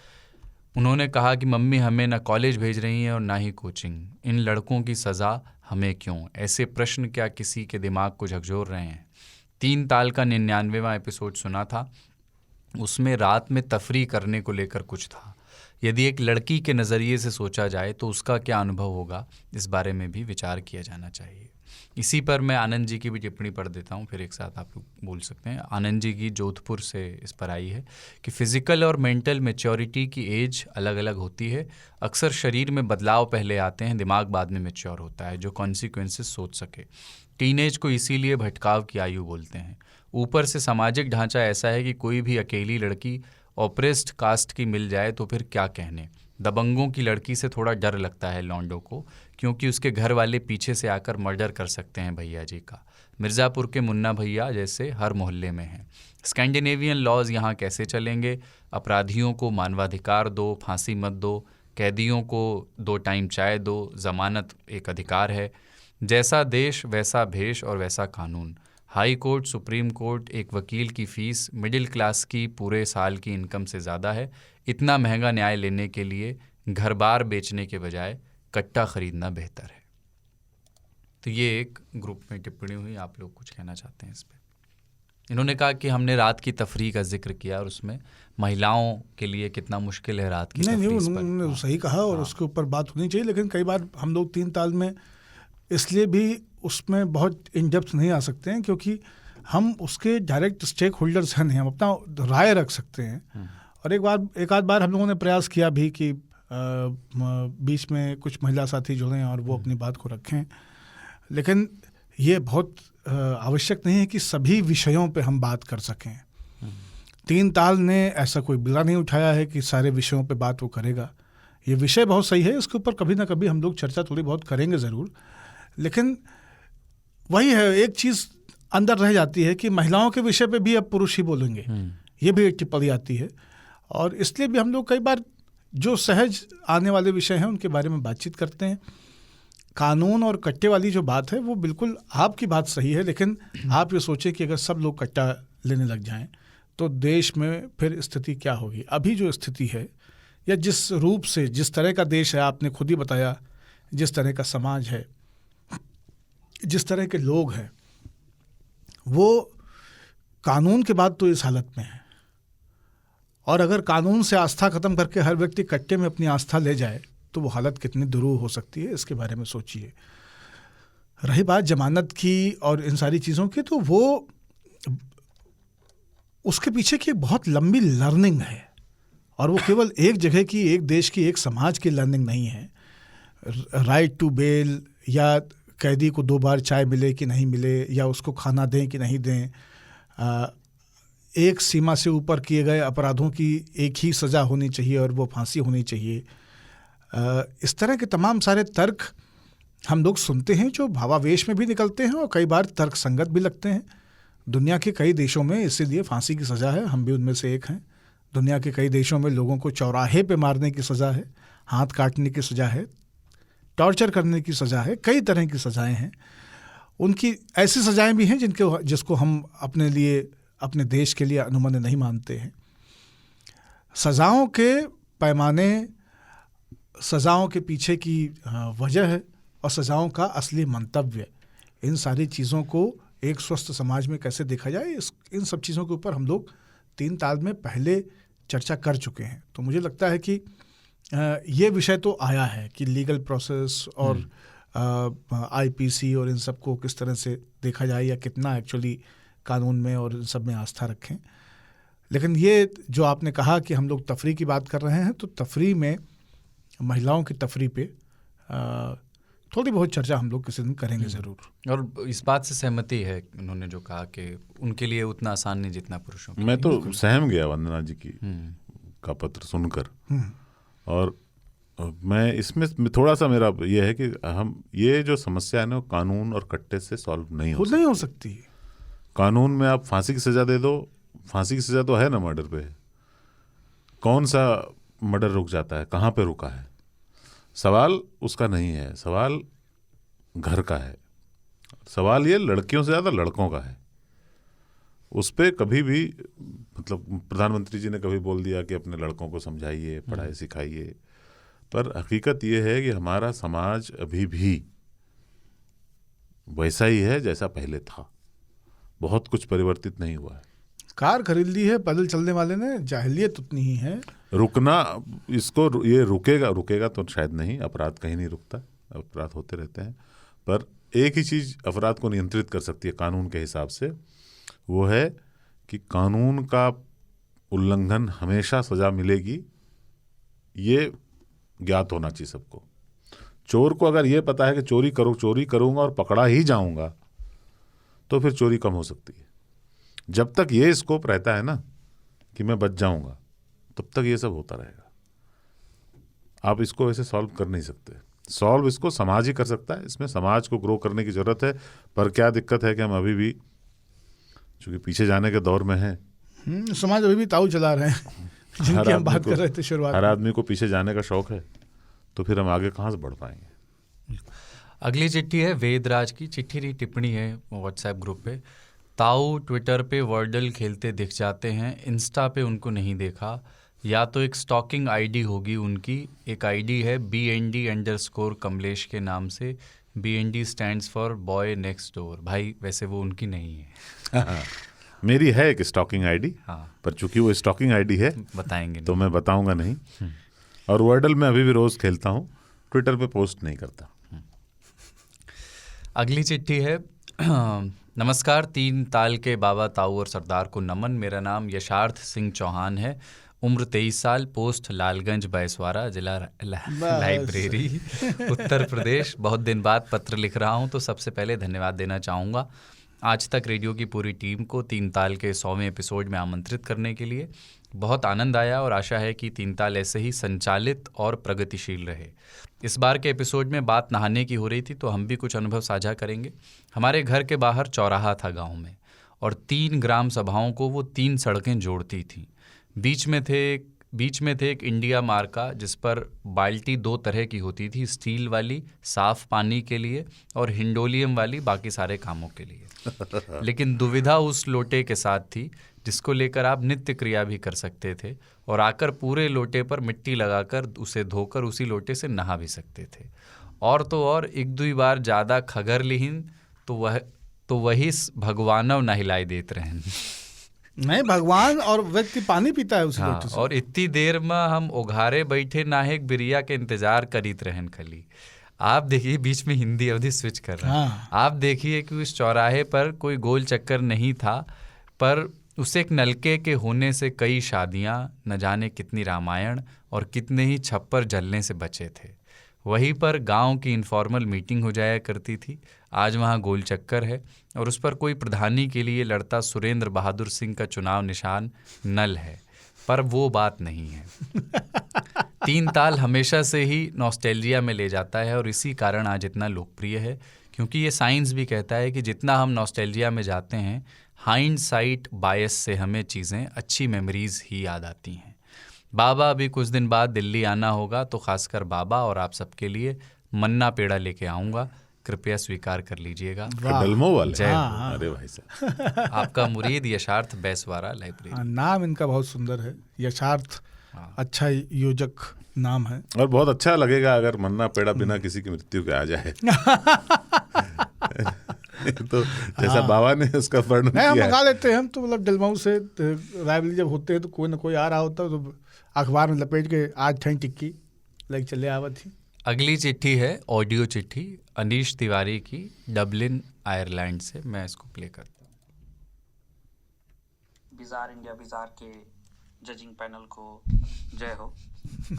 उन्होंने कहा कि मम्मी हमें ना कॉलेज भेज रही हैं और ना ही कोचिंग। इन लड़कों की सज़ा हमें क्यों? ऐसे प्रश्न क्या किसी के दिमाग को झकझोर रहे हैं? 3 ताल का 99वां एपिसोड सुना था। उसमें रात में तफरी करने को लेकर कुछ था। यदि एक लड़की के नज़रिए से सोचा जाए तो उसका क्या अनुभव होगा, इस बारे में भी विचार किया जाना चाहिए। इसी पर मैं आनंद जी की भी टिप्पणी पढ़ देता हूँ, फिर एक साथ आप लोग बोल सकते हैं। आनंद जी की जोधपुर से इस पर आई है कि फ़िज़िकल और मेंटल मैच्योरिटी की एज अलग अलग होती है। अक्सर शरीर में बदलाव पहले आते हैं, दिमाग बाद में मैच्योर होता है, जो कॉन्सिक्वेंसेस सोच सके। टीनेज को इसीलिए भटकाव की आयु बोलते हैं। ऊपर से सामाजिक ढांचा ऐसा है कि कोई भी अकेली लड़की ऑप्रेस्ड कास्ट की मिल जाए तो फिर क्या कहने। दबंगों की लड़की से थोड़ा डर लगता है लौंडों को, क्योंकि उसके घर वाले पीछे से आकर मर्डर कर सकते हैं भैया जी का। मिर्ज़ापुर के मुन्ना भैया जैसे हर मोहल्ले में हैं। स्कैंडिनेवियन लॉज यहाँ कैसे चलेंगे? अपराधियों को मानवाधिकार दो, फांसी मत दो, कैदियों को 2 टाइम चाय दो, ज़मानत एक अधिकार है। जैसा देश वैसा भेष और वैसा कानून। हाई कोर्ट, सुप्रीम कोर्ट, एक वकील की फ़ीस मिडिल क्लास की पूरे साल की इनकम से ज़्यादा है। इतना महंगा न्याय लेने के लिए घर बार बेचने के बजाय कट्टा खरीदना बेहतर है। तो ये एक ग्रुप में टिप्पणी हुई, आप लोग कुछ कहना चाहते हैं इस पे? इन्होंने कहा कि हमने रात की तफरीह का जिक्र किया और उसमें महिलाओं के लिए कितना मुश्किल है रात की नहीं तफरीह पर। उन्होंने सही कहा और उसके ऊपर बात होनी चाहिए, लेकिन कई बार हम लोग 3 ताल में इसलिए भी उसमें बहुत इन डेप्थ नहीं आ सकते हैं क्योंकि हम उसके डायरेक्ट स्टेक होल्डर्स हैं नहीं, हम अपना राय रख सकते हैं। और एक आध बार हम लोगों ने प्रयास किया भी कि बीच में कुछ महिला साथी जुड़ें और वो अपनी बात को रखें, लेकिन ये बहुत आवश्यक नहीं है कि सभी विषयों पे हम बात कर सकें। 3 ताल ने ऐसा कोई बिला नहीं उठाया है कि सारे विषयों पे बात वो करेगा। ये विषय बहुत सही है, इसके ऊपर कभी ना कभी हम लोग चर्चा थोड़ी बहुत करेंगे ज़रूर, लेकिन वही है, एक चीज़ अंदर रह जाती है कि महिलाओं के विषय पे भी अब पुरुष ही बोलेंगे, ये भी एक टिप्पणी आती है। और इसलिए भी हम लोग कई बार जो सहज आने वाले विषय हैं उनके बारे में बातचीत करते हैं। कानून और कट्टे वाली जो बात है वो बिल्कुल आपकी बात सही है, लेकिन आप ये सोचें कि अगर सब लोग कट्टा लेने लग जाएं तो देश में फिर स्थिति क्या होगी। अभी जो स्थिति है या जिस रूप से जिस तरह का देश है, आपने खुद ही बताया, जिस तरह का समाज है, जिस तरह के लोग हैं, वो कानून के बाद तो इस हालत में है। और अगर कानून से आस्था ख़त्म करके हर व्यक्ति कट्टे में अपनी आस्था ले जाए तो वो हालत कितनी दुरूह हो सकती है, इसके बारे में सोचिए। रही बात जमानत की और इन सारी चीज़ों की, तो वो उसके पीछे की बहुत लंबी लर्निंग है और वो केवल एक जगह की, एक देश की, एक समाज की लर्निंग नहीं है। राइट टू बेल या कैदी को 2 बार चाय मिले कि नहीं मिले या उसको खाना दें कि नहीं दें, एक सीमा से ऊपर किए गए अपराधों की एक ही सज़ा होनी चाहिए और वो फांसी होनी चाहिए। इस तरह के तमाम सारे तर्क हम लोग सुनते हैं जो भावावेश में भी निकलते हैं और कई बार तर्क संगत भी लगते हैं। दुनिया के कई देशों में इसीलिए फांसी की सज़ा है, हम भी उनमें से एक हैं। दुनिया के कई देशों में लोगों को चौराहे पे मारने की सज़ा है, हाथ काटने की सज़ा है, टॉर्चर करने की सज़ा है, कई तरह की सज़ाएं हैं। उनकी ऐसी सज़ाएं भी हैं जिसको हम अपने लिए, अपने देश के लिए अनुमन्य नहीं मानते हैं। सज़ाओं के पैमाने, सज़ाओं के पीछे की वजह है और सज़ाओं का असली मंतव्य, इन सारी चीज़ों को एक स्वस्थ समाज में कैसे देखा जाए, इन सब चीज़ों के ऊपर हम लोग 3 ताल में पहले चर्चा कर चुके हैं। तो मुझे लगता है कि ये विषय तो आया है कि लीगल प्रोसेस और आईपीसी और इन सब को किस तरह से देखा जाए या कितना एक्चुअली कानून में और इन सब में आस्था रखें। लेकिन ये जो आपने कहा कि हम लोग तफरीह की बात कर रहे हैं, तो तफरीह में महिलाओं की तफरीह पे थोड़ी बहुत चर्चा हम लोग किसी दिन करेंगे ज़रूर। और इस बात से सहमति है उन्होंने जो कहा कि उनके लिए उतना आसान नहीं जितना पुरुषों के। मैं तो सहम गया वंदना जी की का पत्र सुनकर। और मैं इसमें थोड़ा सा मेरा ये है कि हम ये जो समस्या है ना, कानून और कट्टे से सॉल्व नहीं हो सकती। कानून में आप फांसी की सज़ा दे दो, फांसी की सज़ा तो है ना मर्डर पे, कौन सा मर्डर रुक जाता है, कहाँ पे रुका है? सवाल उसका नहीं है, सवाल घर का है, सवाल ये लड़कियों से ज़्यादा लड़कों का है। उस पर कभी भी मतलब प्रधानमंत्री जी ने कभी बोल दिया कि अपने लड़कों को समझाइए, पढ़ाई सिखाइए, पर हकीकत ये है कि हमारा समाज अभी भी वैसा ही है जैसा पहले था, बहुत कुछ परिवर्तित नहीं हुआ है। कार खरीद ली है पैदल चलने वाले ने, जाहिलियत उतनी ही है। रुकना, इसको ये रुकेगा तो शायद नहीं, अपराध कहीं नहीं रुकता, अपराध होते रहते हैं। पर एक ही चीज़ अपराध को नियंत्रित कर सकती है कानून के हिसाब से, वो है कि कानून का उल्लंघन हमेशा सज़ा मिलेगी, ये ज्ञात होना चाहिए सबको। चोर को अगर ये पता है कि चोरी करूँगा और पकड़ा ही जाऊँगा, तो फिर चोरी कम हो सकती है। जब तक ये स्कोप रहता है ना कि मैं बच जाऊँगा, तब तक ये सब होता रहेगा। आप इसको ऐसे सॉल्व कर नहीं सकते। सॉल्व इसको समाज ही कर सकता है, इसमें समाज को ग्रो करने की ज़रूरत है। पर क्या दिक्कत है कि हम अभी भी चूँकि पीछे जाने के दौर में हैं, समाज अभी भी ताऊ चला रहे हैं जिनकी हम बात कर रहे थे शुरुआत में। हर आदमी को पीछे जाने का शौक है, तो फिर हम आगे कहाँ से बढ़ पाएंगे। अगली चिट्ठी है वेदराज की। चिट्ठी री टिप्पणी है व्हाट्सएप ग्रुप पे। ताऊ ट्विटर पे वर्डल खेलते दिख जाते हैं, इंस्टा पे उनको नहीं देखा। या तो एक स्टॉकिंग आईडी होगी उनकी, एक आईडी है BND_कमलेश के नाम से। BND stands for boy next door. भाई वैसे वो उनकी नहीं है। मेरी है एक स्टॉकिंग आईडी, हाँ, पर चूंकि वो स्टॉकिंग आईडी है बताएंगे तो नहीं। मैं बताऊंगा नहीं। और वर्डल में अभी भी रोज खेलता हूँ, ट्विटर पे पोस्ट नहीं करता। अगली चिट्ठी है। नमस्कार, 3 ताल के बाबा ताऊ और सरदार को नमन। मेरा नाम यशार्थ सिंह चौहान है, उम्र 23 साल, पोस्ट लालगंज बैसवारा, जिला लाइब्रेरी, उत्तर प्रदेश। बहुत दिन बाद पत्र लिख रहा हूं, तो सबसे पहले धन्यवाद देना चाहूँगा आज तक रेडियो की पूरी टीम को 3 ताल के 100वें एपिसोड में आमंत्रित करने के लिए। बहुत आनंद आया और आशा है कि 3 ताल ऐसे ही संचालित और प्रगतिशील रहे। इस बार के एपिसोड में बात नहाने की हो रही थी, तो हम भी कुछ अनुभव साझा करेंगे। हमारे घर के बाहर चौराहा था गांव में, और 3 ग्राम सभाओं को वो 3 सड़कें जोड़ती थीं। बीच में थे एक इंडिया मार्का, जिस पर बाल्टी 2 तरह की होती थी, स्टील वाली साफ पानी के लिए और हिंडोलियम वाली बाकी सारे कामों के लिए। लेकिन दुविधा उस लोटे के साथ थी जिसको लेकर आप नित्य क्रिया भी कर सकते थे, और आकर पूरे लोटे पर मिट्टी लगाकर उसे धोकर उसी लोटे से नहा भी सकते थे। और तो और 1-2 बार ज़्यादा खगर लिहिन तो वही भगवानव नहिलाई देत रहन। नहीं, भगवान और व्यक्ति पानी पीता है उस हाँ, लोटे से। और इतनी देर में हम उघारे बैठे नाहेक बिरिया के इंतजार करीत रहन खली। आप देखिए, बीच में हिंदी अवधि स्विच कर रहा है। हाँ। आप देखिए कि उस चौराहे पर कोई गोल चक्कर नहीं था, पर उस एक नलके के होने से कई शादियां, न जाने कितनी रामायण और कितने ही छप्पर जलने से बचे थे। वहीं पर गांव की इनफॉर्मल मीटिंग हो जाया करती थी। आज वहां गोल चक्कर है और उस पर कोई प्रधानी के लिए लड़ता सुरेंद्र बहादुर सिंह का चुनाव निशान नल है, पर वो बात नहीं है। 3 ताल हमेशा से ही नॉस्टैल्जिया में ले जाता है, और इसी कारण आज इतना लोकप्रिय है, क्योंकि ये साइंस भी कहता है कि जितना हम नॉस्टैल्जिया में जाते हैं, हाइंडसाइट बायस से हमें चीज़ें, अच्छी मेमोरीज ही याद आती हैं। बाबा अभी कुछ दिन बाद दिल्ली आना होगा, तो खासकर बाबा और आप सबके लिए मन्ना पेड़ा लेके आऊँगा, कृपया स्वीकार कर लीजिएगा। डलमो वाले। जय हाँ। अरे भाई साहब, आपका मुरीद यशार्थ बैसवारा, लाइब्रेरी। हाँ, नाम इनका बहुत सुंदर है, यशार्थ। अच्छा योजक नाम है। और बहुत अच्छा लगेगा अगर मन्ना पेड़ा बिना किसी की मृत्यु के आ जाए। तो जैसा बाबा ने उसका वर्णन नहीं, हम किया मंगा है। लेते हैं हम तो, मतलब डलमऊ से रायबली जब होते हैं तो कोई ना कोई आ रहा होता है, तो अखबार में लपेट के आज ठंड टिक्की लेके चले आवत थी। अगली चिट्ठी है ऑडियो चिट्ठी अनीश तिवारी की, डबलिन आयरलैंड से। मैं इसको प्ले करता हूँ। बिजार इंडिया बिजार के जजिंग पैनल को जय हो।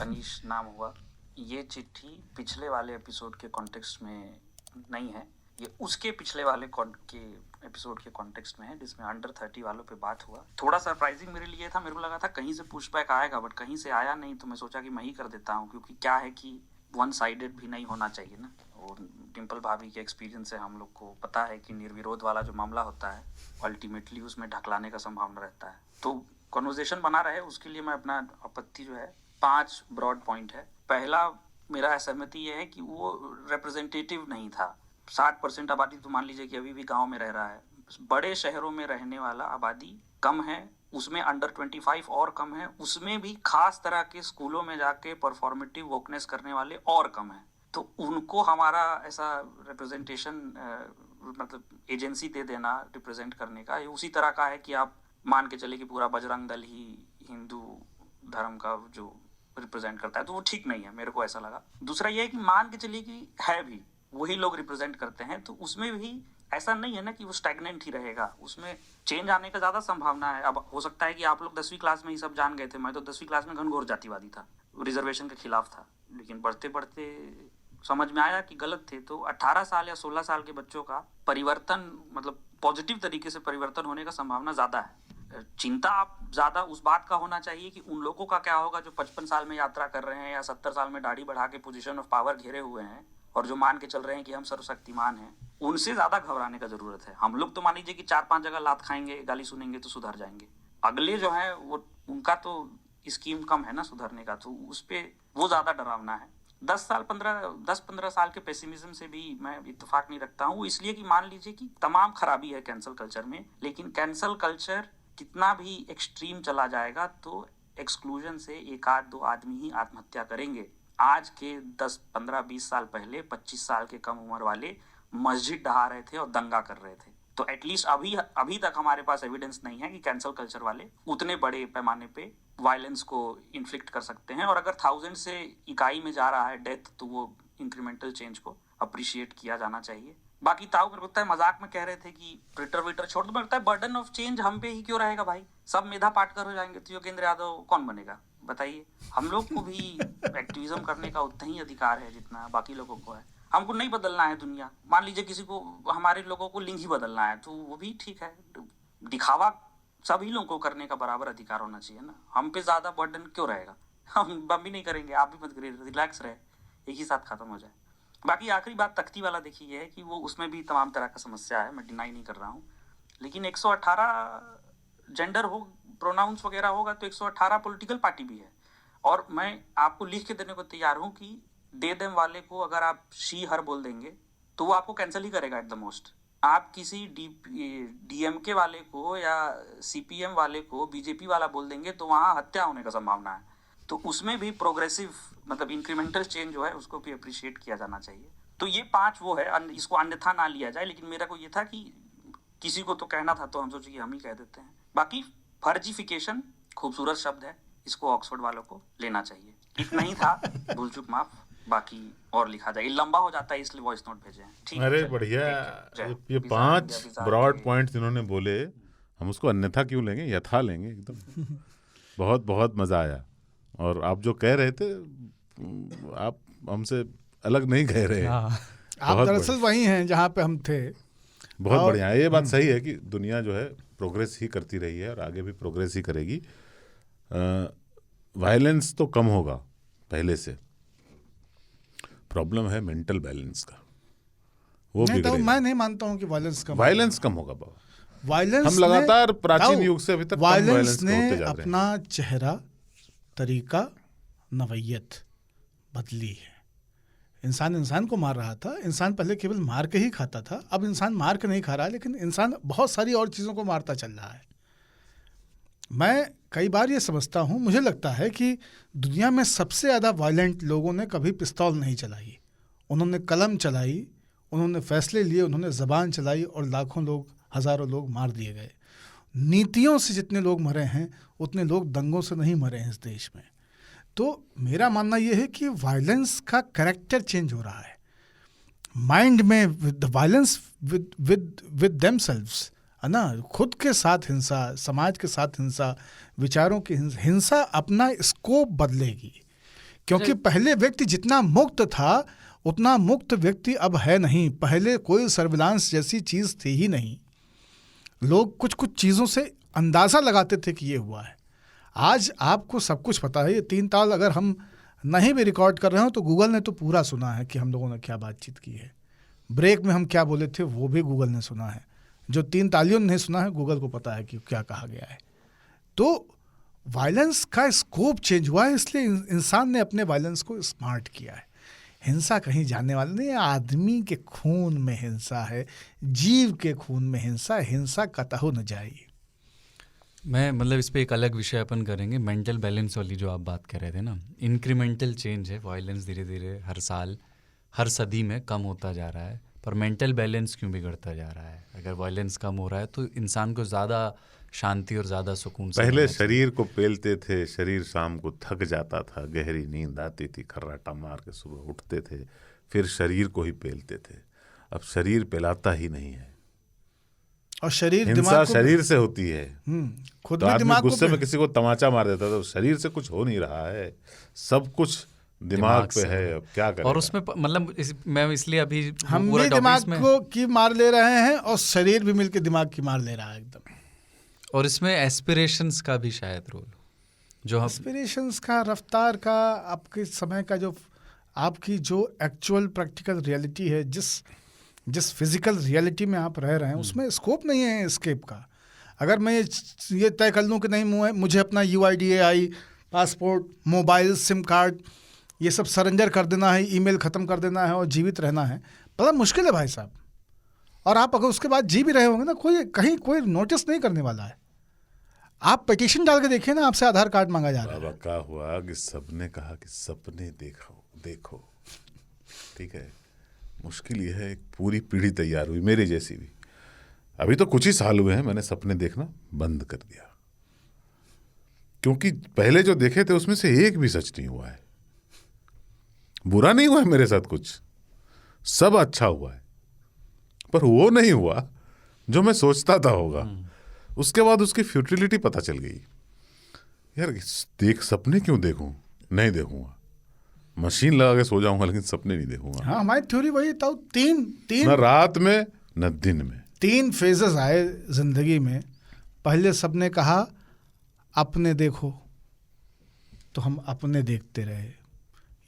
अनीश नाम हुआ। ये चिट्ठी पिछले वाले एपिसोड के कॉन्टेक्स्ट में नहीं है, ये उसके पिछले वाले के एपिसोड के कॉन्टेक्स्ट में है, जिसमें अंडर 30 वालों पे बात हुआ। थोड़ा सरप्राइजिंग मेरे लिए था, मेरे को लगा था कहीं से पुशबैक आएगा, बट कहीं से आया नहीं, तो मैं सोचा कि मैं ही कर देता हूँ, क्योंकि क्या है कि वन साइडेड भी नहीं होना चाहिए ना। और डिम्पल भाभी के एक्सपीरियंस से हम लोग को पता है कि निर्विरोध वाला जो मामला होता है, अल्टीमेटली उसमें ढकलाने का संभावना रहता है। तो कन्वर्सेशन बना रहे, उसके लिए मैं अपना आपत्ति जो है 5 ब्रॉड पॉइंट है। पहला मेरा असहमति ये है कि वो रिप्रेजेंटेटिव नहीं था। 60% आबादी तो मान लीजिए कि अभी भी गांव में रह रहा है। बड़े शहरों में रहने वाला आबादी कम है, उसमें अंडर 25 और कम है, उसमें भी खास तरह के स्कूलों में जाके परफॉर्मेटिव वोकनेस करने वाले और कम है। तो उनको हमारा ऐसा रिप्रेजेंटेशन मतलब एजेंसी दे देना रिप्रेजेंट करने का, ये उसी तरह का है कि आप मान के चले कि पूरा बजरंग दल ही हिंदू धर्म का जो रिप्रेजेंट करता है, तो वो ठीक नहीं है, मेरे को ऐसा लगा। दूसरा ये है कि मान के चलिए कि है भी वही लोग रिप्रेजेंट करते हैं, तो उसमें भी ऐसा नहीं है ना कि वो स्टैग्नेंट ही रहेगा, उसमें चेंज आने का ज़्यादा संभावना है। अब हो सकता है कि आप लोग 10वीं क्लास में ही सब जान गए थे, मैं तो 10वीं क्लास में घनघोर जातिवादी था, रिजर्वेशन के खिलाफ था, लेकिन पढ़ते पढ़ते समझ में आया कि गलत थे। तो 18 साल या 16 साल के बच्चों का परिवर्तन, मतलब पॉजिटिव तरीके से परिवर्तन होने का संभावना ज़्यादा है। चिंता आप ज़्यादा उस बात का होना चाहिए कि उन लोगों का क्या होगा जो 55 साल में यात्रा कर रहे हैं या 70 साल में दाढ़ी बढ़ा के पोजीशन ऑफ पावर घेरे हुए हैं और जो मान के चल रहे हैं कि हम सर्वशक्तिमान हैं। उनसे ज़्यादा घबराने का ज़रूरत है। हम लोग तो मान लीजिए कि 4-5 जगह लात खाएंगे, गाली सुनेंगे तो सुधर जाएंगे। अगले जो है वो उनका तो स्कीम कम है ना सुधरने का, तो उस पर वो ज़्यादा डरावना है। 10-15 साल के पेसिमिज्म से भी मैं इत्तेफाक नहीं रखता हूँ, इसलिए कि मान लीजिए कि तमाम खराबी है कैंसल कल्चर में, लेकिन कैंसल कल्चर कितना भी एक्सट्रीम चला जाएगा तो एक्सक्लूजन से एक आध दो आदमी ही आत्महत्या करेंगे। आज के 10, 15, 20 साल पहले 25 साल के कम उम्र वाले मस्जिद ढहा रहे थे और दंगा कर रहे थे। तो एटलीस्ट अभी तक हमारे पास एविडेंस नहीं है कि कैंसल कल्चर वाले उतने बड़े पैमाने पे वायलेंस को इन्फ्लिक्ट कर सकते हैं। और अगर 1000 से इकाई में जा रहा है डेथ, तो वो इंक्रीमेंटल चेंज को अप्रिशिएट किया जाना चाहिए। बाकी ताऊ मेरे को लगता है मजाक में कह रहे थे कि ट्विटर विटर छोड़ दो, लगता है बर्डन ऑफ चेंज हम पे ही क्यों रहेगा भाई। सब मेधा पाटकर हो जाएंगे तो योगेंद्र यादव कौन बनेगा बताइए। हम लोग को भी एक्टिविज्म करने का उतना ही अधिकार है जितना बाकी लोगों को है। हमको नहीं बदलना है दुनिया। मान लीजिए किसी को, हमारे लोगों को लिंग ही बदलना है तो वो भी ठीक है। दिखावा सभी लोगों को करने का बराबर अधिकार होना चाहिए ना। हम पे ज्यादा बर्डन क्यों रहेगा। हम भी नहीं करेंगे, आप भी मत करिए, रिलैक्स रहे, एक ही साथ खत्म हो जाए। बाकी आखिरी बात तख्ती वाला देखिए ये है कि वो उसमें भी तमाम तरह का समस्या है, मैं डिनाई नहीं कर रहा हूँ। लेकिन 118 जेंडर हो, प्रोनाउंस वगैरह होगा तो 118 पॉलिटिकल पार्टी भी है। और मैं आपको लिख के देने को तैयार हूँ कि दे देम वाले को अगर आप शी हर बोल देंगे तो वो आपको कैंसिल ही करेगा एट द मोस्ट। आप किसी डीएमके वाले को या सीपीएम वाले को बीजेपी वाला बोल देंगे तो वहाँ हत्या होने का संभावना है। तो उसमें भी प्रोग्रेसिव मतलब इंक्रीमेंटल चेंज जो है उसको भी अप्रिशिएट किया जाना चाहिए। तो ये 5 वो है, इसको अन्यथा ना लिया जाए। लेकिन मेरा को ये था कि किसी को तो कहना था तो हम सोचे कि हम ही कह देते हैं। बाकी फर्जिफिकेशन खूबसूरत शब्द है, इसको ऑक्सफोर्ड वालों को लेना चाहिए। इतना ही था, भूल चूक माफ। बाकी और लिखा जाए, लंबा हो जाता है इसलिए वॉइस नोट भेजे हैं। ठीक है, अरे चलिए, बढ़िया। ठीक है, ये जय। 5 ब्रॉड पॉइंट्स इन्होंने बोले, हम उसको अन्यथा क्यों लेंगे, यथा लेंगे एकदम। बहुत बहुत मजा आया। और आप जो कह रहे थे, आप हमसे अलग नहीं कह रहे हैं। आप दरअसल वही हैं जहाँ पे हम थे। बहुत बढ़िया। ये बात सही है कि दुनिया जो है प्रोग्रेस ही करती रही है और आगे भी प्रोग्रेस ही करेगी। वायलेंस तो कम होगा पहले से, प्रॉब्लम है मेंटल बैलेंस का, वो नहीं तो बिगड़ेगा। मैं नहीं मानता हूँ कि वायलेंस कम होगा बाबा। वायलेंस हम लगातार ने- प्राचीन ताऊ, युग से अभी तक कम वायलेंस वायलेंस ने होते जा रहे हैं। अपना चेहरा, तरीका, नवैयत बदली है। इंसान को मार रहा था। इंसान पहले केवल मार के ही खाता था, अब इंसान मार के नहीं खा रहा, लेकिन इंसान बहुत सारी और चीज़ों को मारता चल रहा है। मैं कई बार ये समझता हूँ, मुझे लगता है कि दुनिया में सबसे ज़्यादा वायलेंट लोगों ने कभी पिस्तौल नहीं चलाई। उन्होंने कलम चलाई, उन्होंने फैसले लिए, उन्होंने ज़बान चलाई और लाखों लोग, हज़ारों लोग मार दिए गए। नीतियों से जितने लोग मरे हैं उतने लोग दंगों से नहीं मरे हैं इस देश में। तो मेरा मानना यह है कि वायलेंस का कैरेक्टर चेंज हो रहा है। माइंड में वायलेंस विद देमसेल्व्स, है ना, खुद के साथ हिंसा, समाज के साथ हिंसा, विचारों की हिंसा अपना स्कोप बदलेगी। क्योंकि पहले व्यक्ति जितना मुक्त था उतना मुक्त व्यक्ति अब है नहीं। पहले कोई सर्विलांस जैसी चीज़ थी ही नहीं। लोग कुछ कुछ चीज़ों से अंदाज़ा लगाते थे कि ये हुआ है। आज आपको सब कुछ पता है। ये 3 ताल अगर हम नहीं भी रिकॉर्ड कर रहे हो तो गूगल ने तो पूरा सुना है कि हम लोगों ने क्या बातचीत की है। ब्रेक में हम क्या बोले थे वो भी गूगल ने सुना है। जो 3 तालियों ने नहीं सुना है, गूगल को पता है कि क्या कहा गया है। तो वायलेंस का स्कोप चेंज हुआ है, इसलिए इंसान ने अपने वायलेंस को स्मार्ट किया है। हिंसा कहीं जाने वाला नहीं है। आदमी के खून में हिंसा है, जीव के खून में हिंसा। हिंसा कतहु न जाए। मैं मतलब इस पे एक अलग विषय अपन करेंगे। मेंटल बैलेंस वाली जो आप बात कर रहे थे ना, इंक्रीमेंटल चेंज है। वायलेंस धीरे धीरे हर साल, हर सदी में कम होता जा रहा है, पर मेंटल बैलेंस क्यों बिगड़ता जा रहा है? अगर वायलेंस कम हो रहा है तो इंसान को ज़्यादा शांति और ज़्यादा सुकून से पहले शरीर को पेलते थे, शरीर शाम को थक जाता था, गहरी नींद आती थी, खर्राटा मार के सुबह उठते थे, फिर शरीर को ही पेलते थे। अब शरीर पेलाता ही नहीं है। और शरीर हिंसा दिमाग को शरीर से होती है। खुद तो में आदमी दिमाग को गुस्से में किसी को तमाचा मार देता था, तो शरीर से कुछ हो नहीं रहा है, सब कुछ दिमाग पे से है। अब क्या करें? और उसमें मतलब मैं इसलिए अभी हम पूरा भी topics दिमाग में, को की मार ले रहे हैं और शरीर भी मिलके दिमाग की मार ले रहा है एकदम। और इसमें एस्पिरेशंस का भी शायद रोल, जो हम एस्पिरेशंस का, रफ्तार का, आपके समय का, जो आपकी जो एक्चुअल प्रैक्टिकल रियलिटी है, जिस फिजिकल रियलिटी में आप रह रहे हैं, उसमें स्कोप नहीं है एस्केप का। अगर मैं ये तय कर लूँ कि नहीं, मुझे अपना UIDAI, passport, mobile, SIM card, ये सब सरेंडर कर देना है, ईमेल ख़त्म कर देना है और जीवित रहना है, बड़ा मुश्किल है भाई साहब। और आप अगर उसके बाद जी भी रहे होंगे ना, कोई नोटिस नहीं करने वाला है। आप पिटीशन डाल के देखिए ना, आपसे आधार कार्ड मांगा जा रहा है। बाबा का हुआ कि सबने कहा कि सपने देखो, ठीक है। मुश्किल ये है, एक पूरी पीढ़ी तैयार हुई मेरी जैसी भी। अभी तो कुछ ही साल हुए हैं मैंने सपने देखना बंद कर दिया, क्योंकि पहले जो देखे थे उसमें से एक भी सच नहीं हुआ है। बुरा नहीं हुआ है मेरे साथ कुछ, सब अच्छा हुआ है, पर वो नहीं हुआ जो मैं सोचता था होगा। उसके बाद उसकी फ्यूटिलिटी पता चल गई। यार सपने क्यों देखूं, नहीं देखूंगा। मशीन लगा के सो जाऊंगा लेकिन सपने नहीं देखूंगा। हाँ, हमारी थ्योरी वही था। न रात में न दिन में। 3 फेजेस आए जिंदगी में। पहले सबने कहा अपने देखो, तो हम अपने देखते रहे।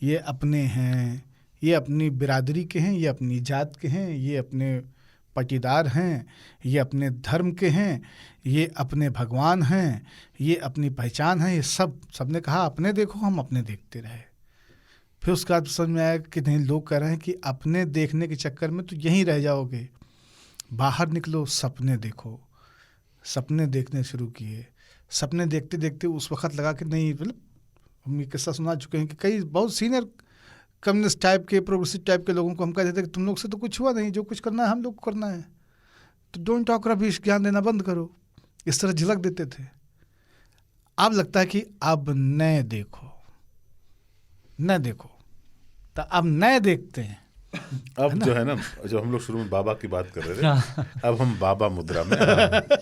ये अपने हैं, ये अपनी बिरादरी के हैं, ये अपनी जात के हैं, ये अपने पटीदार हैं, ये अपने धर्म के हैं, ये अपने भगवान हैं, ये अपनी पहचान है। ये सबने कहा अपने देखो, हम अपने देखते रहे। फिर उसके बाद समझ में आया कि नहीं, लोग कह रहे हैं कि अपने देखने के चक्कर में तो यहीं रह जाओगे, बाहर निकलो, सपने देखो। सपने देखने शुरू किए। सपने देखते देखते उस वक्त लगा कि नहीं, मतलब हम ये किस्सा सुना चुके हैं कि कई बहुत सीनियर कम्युनिस्ट टाइप के, प्रोग्रेसिव टाइप के लोगों को हम कहते थे कि तुम लोग से तो कुछ हुआ नहीं, जो कुछ करना है हम लोग को करना है, तो डोंट टॉक रबिश, ज्ञान देना बंद करो। इस तरह झलक देते थे। अब लगता है कि अब नए देखो, तो अब नए देखते हैं। अब जो है ना, जो हम लोग शुरू में बाबा की बात कर रहे थे, अब हम बाबा मुद्रा में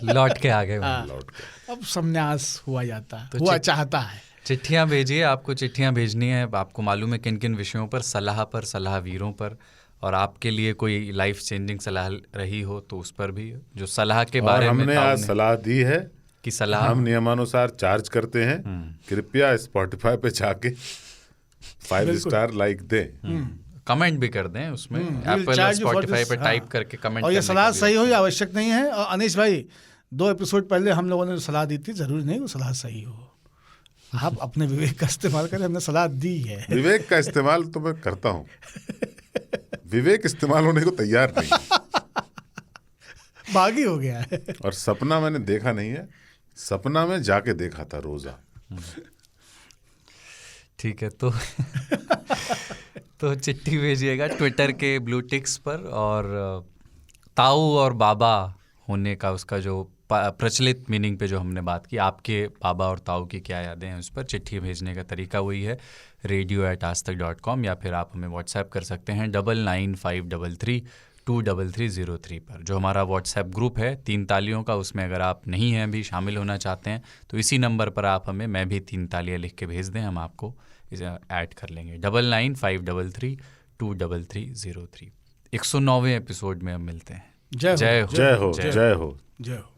लौट के आ गए। लौट के अब संन्यास हुआ जाता है, तो हुआ चाहता है। चिट्ठियाँ भेजिए, आपको चिट्ठियाँ भेजनी है। आपको मालूम है किन किन विषयों पर, सलाह वीरों पर, और आपके लिए कोई लाइफ चेंजिंग सलाह रही हो तो उस पर भी, जो सलाह के बारे में हमने आज सलाह दी है कि सलाह हम नियमानुसार चार्ज करते हैं। कृपया स्पॉटिफाई पे जाके 5 स्टार लाइक दें, कमेंट भी कर दें उसमें। we'll एप्पल और charge you for Spotify this, पे हाँ। टाइप करके कमेंट। और ये सलाह सही हो या आवश्यक नहीं है। और अनीश भाई, 2 एपिसोड पहले हम लोगों ने जो सलाह दी थी, जरूरी नहीं वो सलाह सही हो। आप अपने विवेक का इस्तेमाल करें, हमने सलाह दी है। विवेक का इस्तेमाल तो मैं करता हूँ, विवेक इस्तेमाल होने को तैयार नहीं। बागी हो गया है। और सपना मैंने देखा नहीं है, सपना में जाके देखा था रोजा। ठीक है, तो चिट्ठी भेजिएगा ट्विटर के ब्लू टिक्स पर। और ताऊ और बाबा होने का, उसका जो प्रचलित मीनिंग पे जो हमने बात की, आपके बाबा और ताऊ की क्या यादें हैं, उस पर चिट्ठी भेजने का तरीका वही है, radio@aajtak.com, या फिर आप हमें व्हाट्सएप कर सकते हैं 9953323303 पर। जो हमारा व्हाट्सएप ग्रुप है 3 तालियों का, उसमें अगर आप नहीं हैं अभी, शामिल होना चाहते हैं, तो इसी नंबर पर आप हमें मैं भी 3 तालियाँ लिख के भेज दें, हम आपको ऐड कर लेंगे। 9953323303। 109वें एपिसोड में हम मिलते हैं। जय हो। जय हो, जय हो, जय हो।